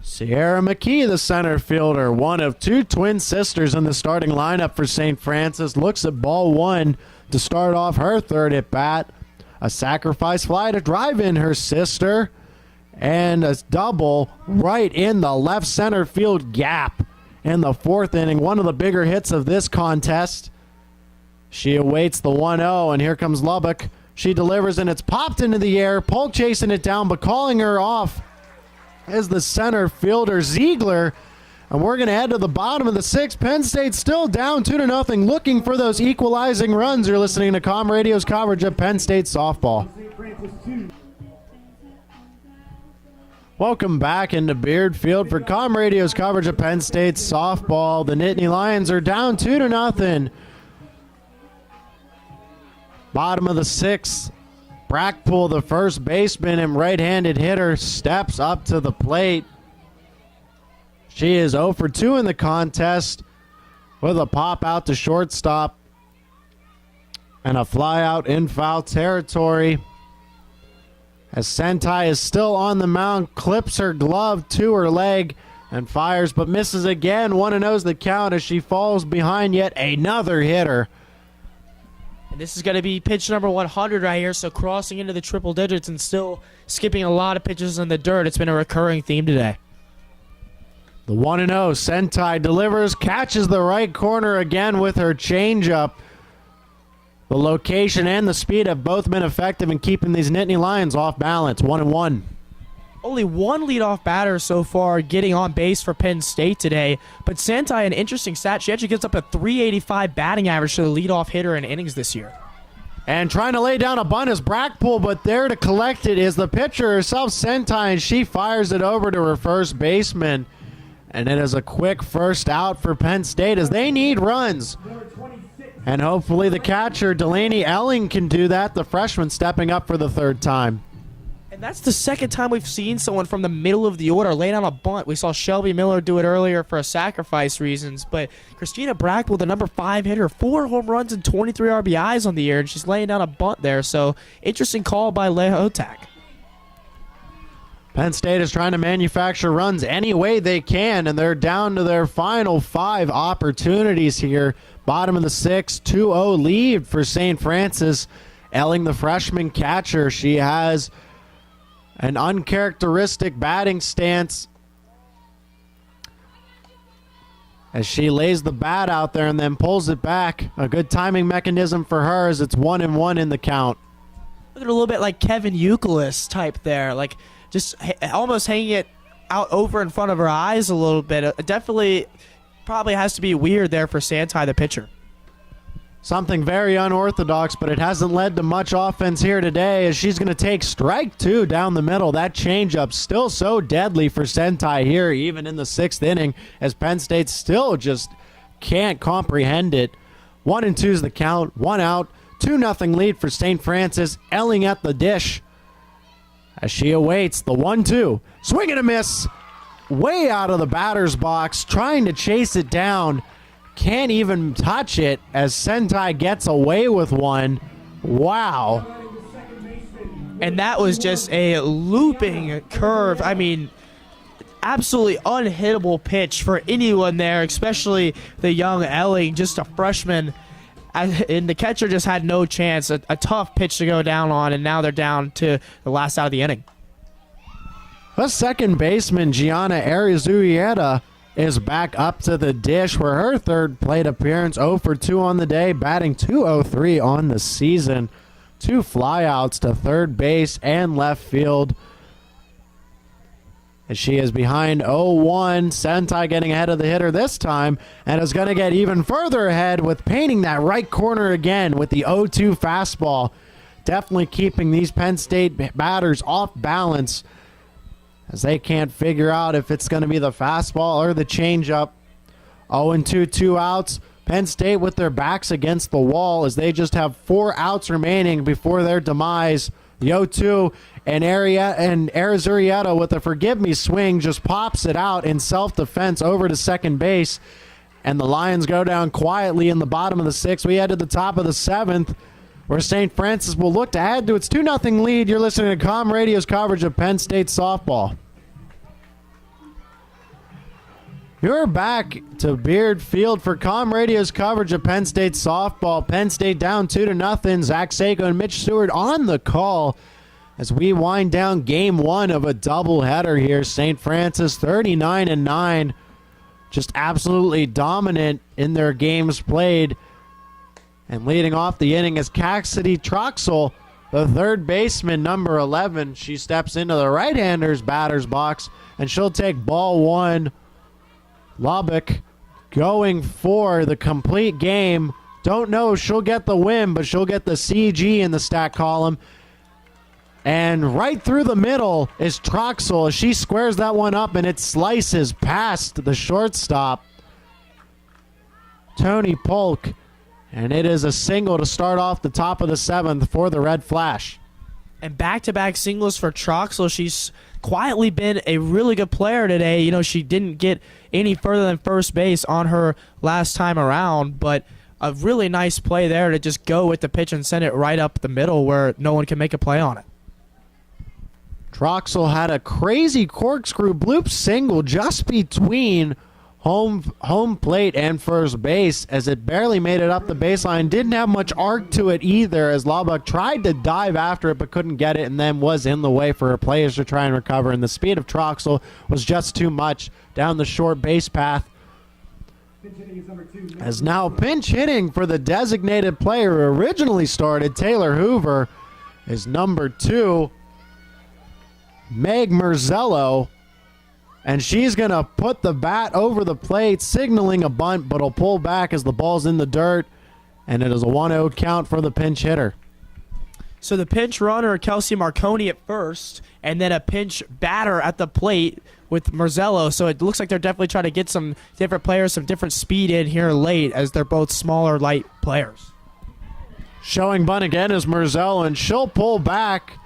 [SPEAKER 2] Sierra McKee, the center fielder, one of 2 twin sisters in the starting lineup for St. Francis, looks at ball 1 to start off her third at bat. A sacrifice fly to drive in her sister, and a double right in the left center field gap in the 4th inning. One of the bigger hits of this contest. She awaits the 1-0, and here comes Lubbock. She delivers, and it's popped into the air. Polk chasing it down, but calling her off is the center fielder, Ziegler. And we're going to head to the bottom of the 6th. Penn State still down 2-0, looking for those equalizing runs. You're listening to Com Radio's coverage of Penn State softball. Welcome back into Beard Field for Com Radio's coverage of Penn State softball. The Nittany Lions are down 2-0. Bottom of the 6th. Brackpool, the first baseman and right-handed hitter, steps up to the plate. She is 0 for 2 in the contest with a pop out to shortstop and a fly out in foul territory. As Sentai is still on the mound, clips her glove to her leg and fires, but misses again. 1-0's the count as she falls behind yet another hitter.
[SPEAKER 1] And this is going to be pitch number 100 right here, so crossing into the triple digits and still skipping a lot of pitches in the dirt. It's been a recurring theme today.
[SPEAKER 2] The 1-0, Sentai delivers, catches the right corner again with her changeup. The location and the speed have both been effective in keeping these Nittany Lions off balance. 1-1.
[SPEAKER 1] Only one leadoff batter so far getting on base for Penn State today, but Sentai, an interesting stat, she actually gets up a .385 batting average to the leadoff hitter in innings this year.
[SPEAKER 2] And trying to lay down a bunt is Brackpool, but there to collect it is the pitcher herself, Sentai, and she fires it over to her first baseman. And it is a quick first out for Penn State as they need runs. And hopefully the catcher, Delaney Elling, can do that, the freshman stepping up for the 3rd time.
[SPEAKER 1] And that's the 2nd time we've seen someone from the middle of the order lay down a bunt. We saw Shelby Miller do it earlier for a sacrifice reasons, but Christina Brackpool, the number 5 hitter, 4 home runs and 23 RBIs on the year, and she's laying down a bunt there. So interesting call by Leah Otak.
[SPEAKER 2] Penn State is trying to manufacture runs any way they can, and they're down to their final 5 opportunities here. Bottom of the 6th, 2-0 lead for St. Francis. Elling, the freshman catcher, she has an uncharacteristic batting stance as she lays the bat out there and then pulls it back. A good timing mechanism for her as it's 1-1 in the count.
[SPEAKER 1] Looking a little bit like Kevin Youkilis type there, like just almost hanging it out over in front of her eyes a little bit. It definitely probably has to be weird there for Sentai, the pitcher.
[SPEAKER 2] Something very unorthodox, but it hasn't led to much offense here today as she's going to take strike 2 down the middle. That changeup still so deadly for Sentai here, even in the 6th inning, as Penn State still just can't comprehend it. 1-2 is the count, 1 out, 2-0 lead for St. Francis. Elling at the dish as she awaits the 1-2. Swing and a miss. Way out of the batter's box, trying to chase it down. Can't even touch it as Sentai gets away with one. Wow.
[SPEAKER 1] And that was just a looping curve. I mean, absolutely unhittable pitch for anyone there, especially the young Elling, just a freshman. And the catcher just had no chance. A tough pitch to go down on, and now they're down to the last out of the inning.
[SPEAKER 2] The second baseman, Gianna Arizarieta, is back up to the dish for her 3rd plate appearance. 0 for 2 on the day, batting .203 on the season. 2 flyouts to third base and left field. As she is behind 0-1. Sentai getting ahead of the hitter this time and is going to get even further ahead with painting that right corner again with the 0-2 fastball. Definitely keeping these Penn State batters off balance as they can't figure out if it's going to be the fastball or the changeup. 0-2, 2 outs. Penn State with their backs against the wall as they just have 4 outs remaining before their demise. The 0-2, and Arizurieta with a forgive-me swing just pops it out in self-defense over to second base. And the Lions go down quietly in the bottom of the 6th. We head to the top of the 7th, where St. Francis will look to add to its 2-0 lead. You're listening to Com Radio's coverage of Penn State softball. You're back to Beard Field for Com Radio's coverage of Penn State softball. Penn State down 2-0. Zach Seyko and Mitch Stewart on the call as we wind down game 1 of a doubleheader here. St. Francis 39-9, just absolutely dominant in their games played. And leading off the inning is Cassidy Troxel, the third baseman, number 11. She steps into the right-hander's batter's box, and she'll take ball 1. Lubbock going for the complete game. Don't know if she'll get the win, but she'll get the CG in the stat column. And right through the middle is Troxel as she squares that one up, and it slices past the shortstop, Tony Polk. And it is a single to start off the top of the 7th for the Red Flash.
[SPEAKER 1] And back-to-back singles for Troxel. She's quietly been a really good player today. You know, she didn't get any further than first base on her last time around, but a really nice play there to just go with the pitch and send it right up the middle where no one can make a play on it.
[SPEAKER 2] Troxel had a crazy corkscrew bloop single just between home plate and first base as it barely made it up the baseline. Didn't have much arc to it either as Lubbock tried to dive after it but couldn't get it, and then was in the way for her players to try and recover. And the speed of Troxel was just too much down the short base path. As now pinch hitting for the designated player who originally started, Taylor Hoover, is number 2, Meg Merzello. And she's going to put the bat over the plate, signaling a bunt, but will pull back as the ball's in the dirt. And it is a 1-0 count for the pinch hitter.
[SPEAKER 1] So the pinch runner, Kelsey Marconi at first, and then a pinch batter at the plate with Merzello. So it looks like they're definitely trying to get some different players, some different speed in here late as they're both smaller, light players.
[SPEAKER 2] Showing bunt again is Merzello, and she'll pull back.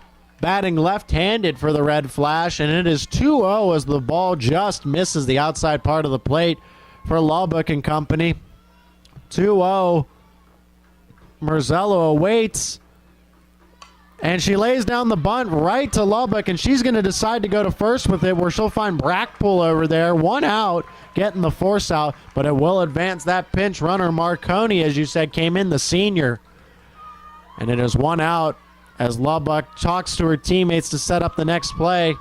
[SPEAKER 2] Batting left-handed for the Red Flash, and it is 2-0 as the ball just misses the outside part of the plate for Lubbock and company. 2-0. Merzello awaits, and she lays down the bunt right to Lubbock, and she's going to decide to go to first with it, where she'll find Brackpool over there. 1 out, getting the force out, but it will advance that pinch runner. Marconi, as you said, came in, the senior. And it is 1 out as Lubbock talks to her teammates to set up the next play.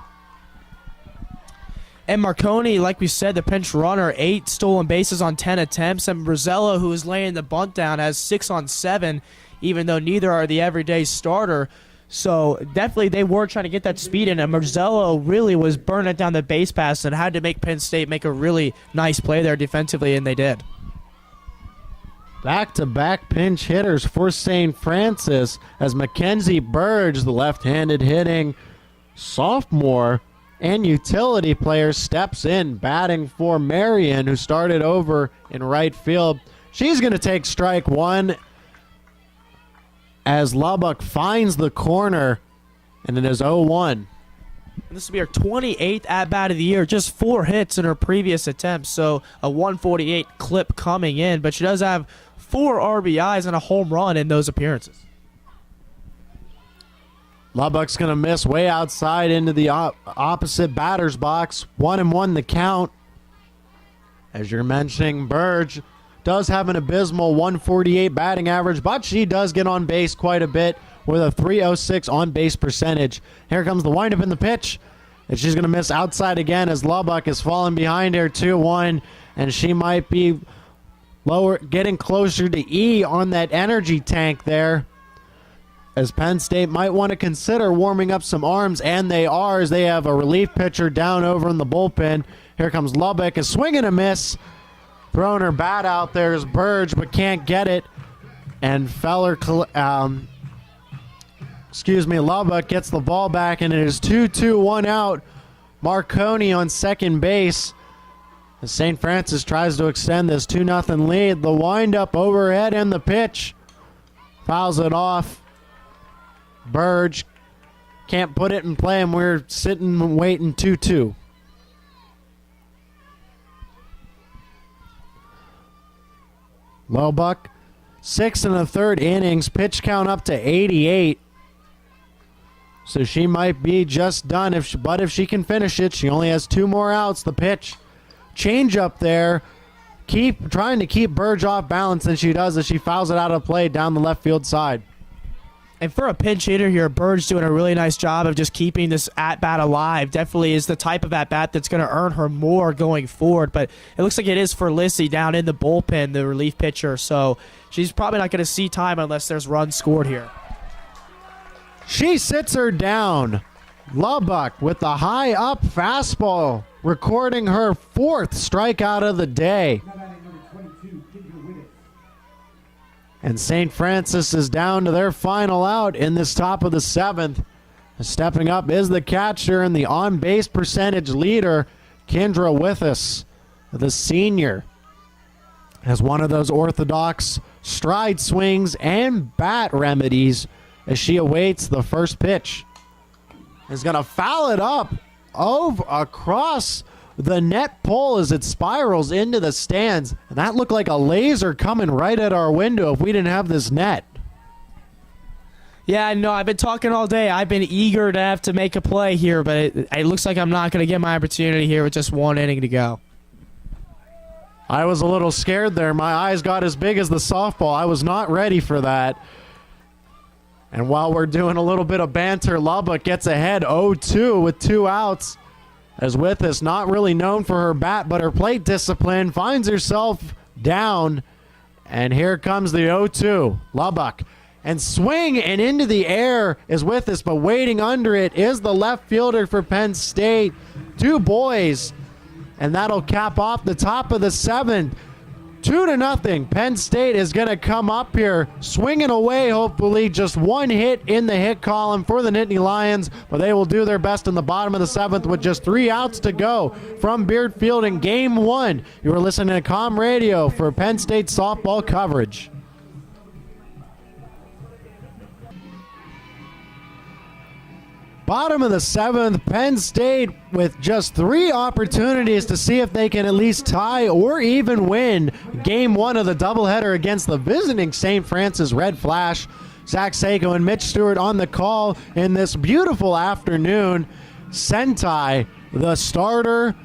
[SPEAKER 1] And Marconi, like we said, the pinch runner, 8 stolen bases on 10 attempts. And Brazello, who is laying the bunt down, has 6 on 7, even though neither are the everyday starter. So definitely they were trying to get that speed in, and Brazello really was burning down the base pass and had to make Penn State make a really nice play there defensively, and they did.
[SPEAKER 2] Back-to-back pinch hitters for St. Francis as Mackenzie Burge, the left-handed hitting sophomore and utility player, steps in, batting for Marion, who started over in right field. She's going to take strike 1 as Lubbock finds the corner, and it is 0-1.
[SPEAKER 1] This will be her 28th at-bat of the year, just 4 hits in her previous attempts, so a 148 clip coming in, but she does have 4 RBIs and a home run in those appearances.
[SPEAKER 2] Lubbock's going to miss way outside into the opposite batter's box. 1-1 the count. As you're mentioning, Burge does have an abysmal 148 batting average, but she does get on base quite a bit with a 306 on-base percentage. Here comes the windup in the pitch, and she's going to miss outside again as Lubbock is falling behind her 2-1, and she might be getting closer to E on that energy tank there, as Penn State might want to consider warming up some arms, and they are, as they have a relief pitcher down over in the bullpen. Here comes Lubbock, a swing and a miss. Throwing her bat out there is Burge, but can't get it. And Lubbock gets the ball back, and it is 2-2, 1 out. Marconi on second base. As St. Francis tries to extend this 2-0 lead. The windup overhead and the pitch. Fouls it off. Burge can't put it in play, and we're sitting and waiting 2-2. Lowbuck, 6 1/3 innings, pitch count up to 88. So she might be just done, but if she can finish it, she only has 2 more outs. The pitch, change up there, trying to keep Burge off balance, and she does as she fouls it out of play down the left field side.
[SPEAKER 1] And for a pinch hitter here, Burge doing a really nice job of just keeping this at-bat alive. Definitely is the type of at-bat that's going to earn her more going forward. But it looks like it is for Lissy down in the bullpen, the relief pitcher. So she's probably not going to see time unless there's runs scored here.
[SPEAKER 2] She sits her down. Lubbock with the high up fastball, recording her 4th strikeout of the day. And St. Francis is down to their final out in this top of the 7th. Stepping up is the catcher and the on-base percentage leader, Kendra Withus, the senior. Has one of those orthodox stride swings and bat remedies as she awaits the first pitch. Is going to foul it up over across the net pole as it spirals into the stands. And that looked like a laser coming right at our window if we didn't have this net.
[SPEAKER 1] Yeah, I know. I've been talking all day. I've been eager to have to make a play here, but it looks like I'm not going to get my opportunity here with just 1 inning to go.
[SPEAKER 2] I was a little scared there. My eyes got as big as the softball. I was not ready for that. And while we're doing a little bit of banter, Lubbock gets ahead 0-2 with 2 outs. As Withus, not really known for her bat, but her plate discipline, finds herself down. And here comes the 0-2. Lubbock. And swing and into the air is Withus, but waiting under it is the left fielder for Penn State. Du Bois. And that'll cap off the top of the 7th. 2-0. Penn State is going to come up here swinging away, hopefully. Just 1 hit in the hit column for the Nittany Lions, but they will do their best in the bottom of the 7th with just 3 outs to go from Beard Field in Game 1. You are listening to Com Radio for Penn State softball coverage. Bottom of the 7th, Penn State with just 3 opportunities to see if they can at least tie or even win Game 1 of the doubleheader against the visiting St. Francis Red Flash. Zach Seyko and Mitch Stewart on the call in this beautiful afternoon. Sentai, the starter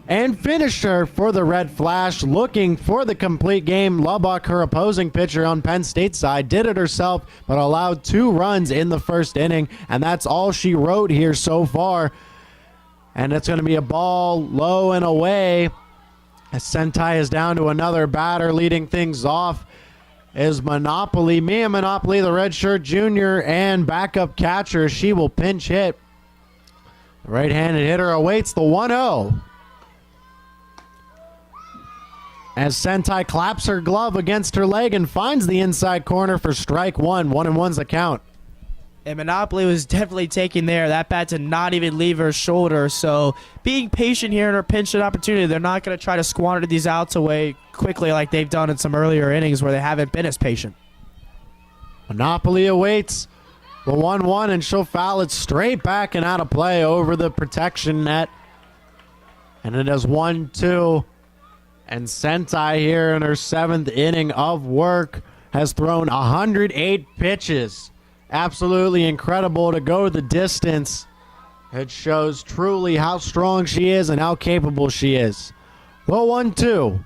[SPEAKER 2] and finisher for the Red Flash, looking for the complete game. Lubbock, her opposing pitcher on Penn State's side, did it herself, but allowed 2 runs in the first inning, and that's all she wrote here so far. And it's going to be a ball low and away. As Sentai is down to another batter. Leading things off is Mia Monopoly, the redshirt junior and backup catcher. She will pinch hit. The right-handed hitter awaits the 1-0. As Sentai claps her glove against her leg and finds the inside corner for strike 1. 1-1's the count.
[SPEAKER 1] And Monopoly was definitely taking there. That bat did not even leave her shoulder. So being patient here in her pinch hit opportunity, they're not going to try to squander these outs away quickly like they've done in some earlier innings where they haven't been as patient.
[SPEAKER 2] Monopoly awaits the 1-1, and she'll foul it straight back and out of play over the protection net. And it is 1-2. And Sentai here in her 7th inning of work has thrown 108 pitches. Absolutely incredible to go the distance. It shows truly how strong she is and how capable she is. Well, 1-2.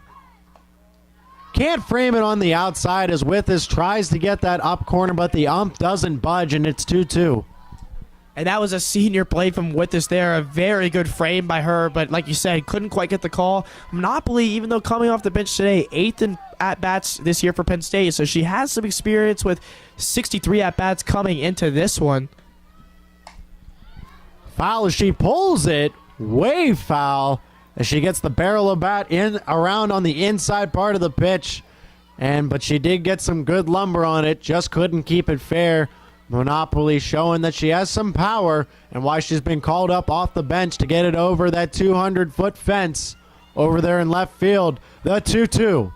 [SPEAKER 2] Can't frame it on the outside as Withus tries to get that up corner, but the ump doesn't budge, and it's 2-2.
[SPEAKER 1] And that was a senior play from Withus there. A very good frame by her, but like you said, couldn't quite get the call. Monopoly, even though coming off the bench today, 8th in at-bats this year for Penn State, so she has some experience with 63 at-bats coming into this one.
[SPEAKER 2] Foul as she pulls it, way foul, as she gets the barrel of bat in around on the inside part of the pitch. But she did get some good lumber on it, just couldn't keep it fair. Monopoly showing that she has some power and why she's been called up off the bench to get it over that 200-foot fence. over there in left field. The 2-2.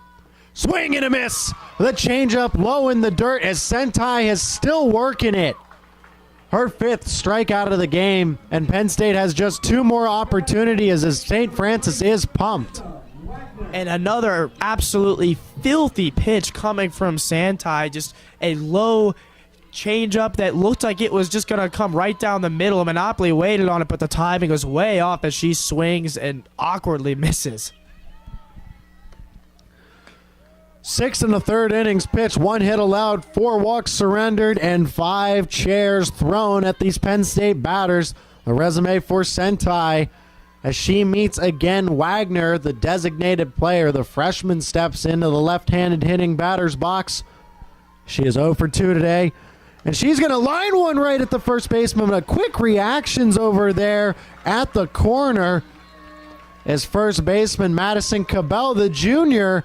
[SPEAKER 2] Swing and a miss. The changeup low in the dirt as Sentai is still working it. Her 5th strikeout of the game, and Penn State has just 2 more opportunities as St. Francis is pumped.
[SPEAKER 1] And another absolutely filthy pitch coming from Sentai. Just a low changeup that looked like it was just going to come right down the middle. Monopoly waited on it, but the timing was way off as she swings and awkwardly misses.
[SPEAKER 2] 6 and a third innings pitch, 1 hit allowed, 4 walks surrendered, and 5 chairs thrown at these Penn State batters. A resume for Sentai as she meets again Wagner, the designated player. The freshman steps into the left-handed hitting batter's box. She is 0 for 2 today, and she's going to line one right at the first baseman. But quick reactions over there at the corner as first baseman Madison Cabell, the junior.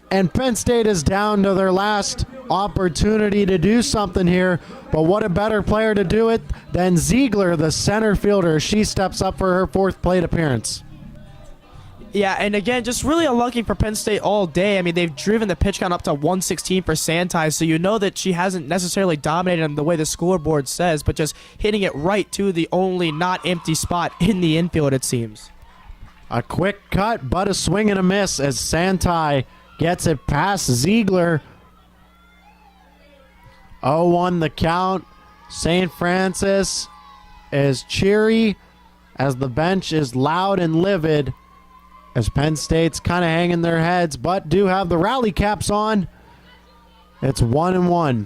[SPEAKER 2] And Penn State is down to their last opportunity to do something here. But what a better player to do it than Ziegler, the center fielder. She steps up for her 4th plate appearance.
[SPEAKER 1] Yeah, and again, just really unlucky for Penn State all day. I mean, they've driven the pitch count up to 116 for Sentai, so you know that she hasn't necessarily dominated in the way the scoreboard says, but just hitting it right to the only not empty spot in the infield, it seems.
[SPEAKER 2] A quick cut, but a swing and a miss as Sentai gets it past Ziegler. 0-1 the count. St. Francis is cheery as the bench is loud and livid as Penn State's kind of hanging their heads, but do have the rally caps on. It's 1-1.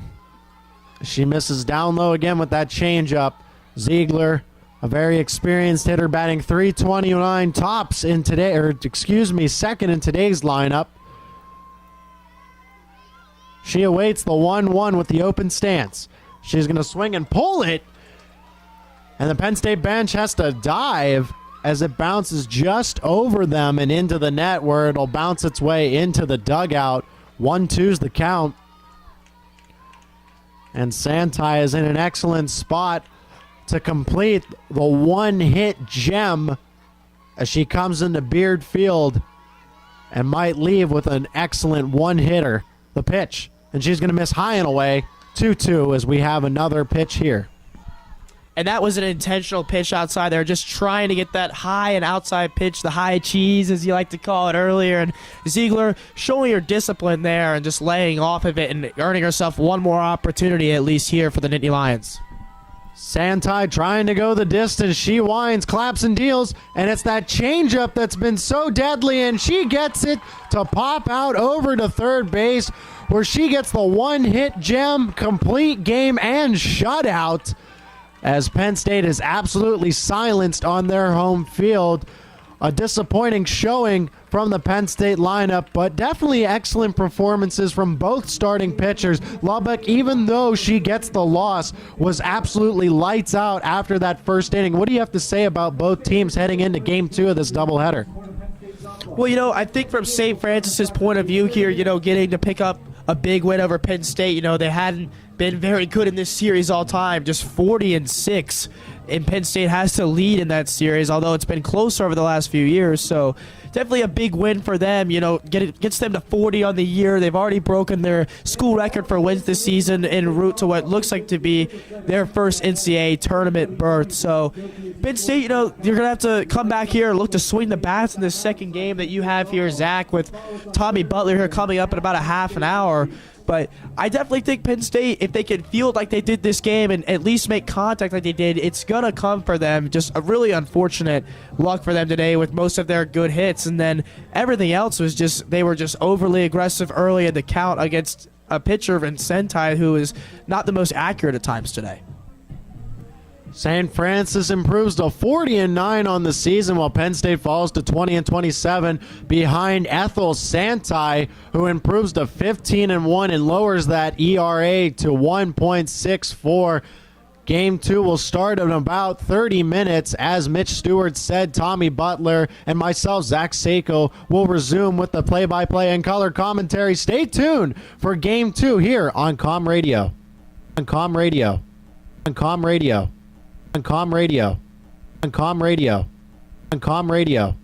[SPEAKER 2] She misses down low again with that changeup. Ziegler, a very experienced hitter, batting .329, tops in today, second in today's lineup. She awaits the 1-1 with the open stance. She's going to swing and pull it. And the Penn State bench has to dive as it bounces just over them and into the net where it'll bounce its way into the dugout. 1-2's the count. And Sentai is in an excellent spot to complete the one-hit gem as she comes into Beard Field and might leave with an excellent one-hitter. The pitch, and she's going to miss high and away. 2-2 as we have another pitch here.
[SPEAKER 1] And that was an intentional pitch outside there, just trying to get that high and outside pitch, the high cheese, as you like to call it earlier. And Ziegler showing her discipline there and just laying off of it and earning herself one more opportunity at least here for the Nittany Lions.
[SPEAKER 2] Sentai trying to go the distance. She winds, claps, and deals, and it's that changeup that's been so deadly, and she gets it to pop out over to third base, where she gets the one-hit gem, complete game, and shutout, as Penn State is absolutely silenced on their home field. A disappointing showing from the Penn State lineup, but definitely excellent performances from both starting pitchers. Lubbock, even though she gets the loss, was absolutely lights out after that first inning. What do you have to say about both teams heading into Game 2 of this doubleheader?
[SPEAKER 1] Well, I think from St. Francis's point of view here, getting to pick up a big win over Penn State, they hadn't been very good in this series all time, just 40-6. And Penn State has to lead in that series, although it's been closer over the last few years. So definitely a big win for them. Gets them to 40 on the year. They've already broken their school record for wins this season en route to what looks like to be their first NCAA tournament berth. So Penn State, you're going to have to come back here and look to swing the bats in this second game that you have here, Zach, with Tommy Butler here coming up in about a half an hour. But I definitely think Penn State, if they can field like they did this game and at least make contact like they did, it's going to come for them. Just a really unfortunate luck for them today with most of their good hits. And then everything else was they were just overly aggressive early in the count against a pitcher in Sentai who is not the most accurate at times today.
[SPEAKER 2] St. Francis improves to 40-9 on the season, while Penn State falls to 20-27 behind Ethel Sentai, who improves to 15-1 and lowers that ERA to 1.64. Game 2 will start in about 30 minutes. As Mitch Stewart said, Tommy Butler and myself, Zach Seyko, will resume with the play-by-play and color commentary. Stay tuned for Game 2 here on Com Radio. On Com Radio. On Com Radio. On Com Radio. On Com Radio. On Com Radio.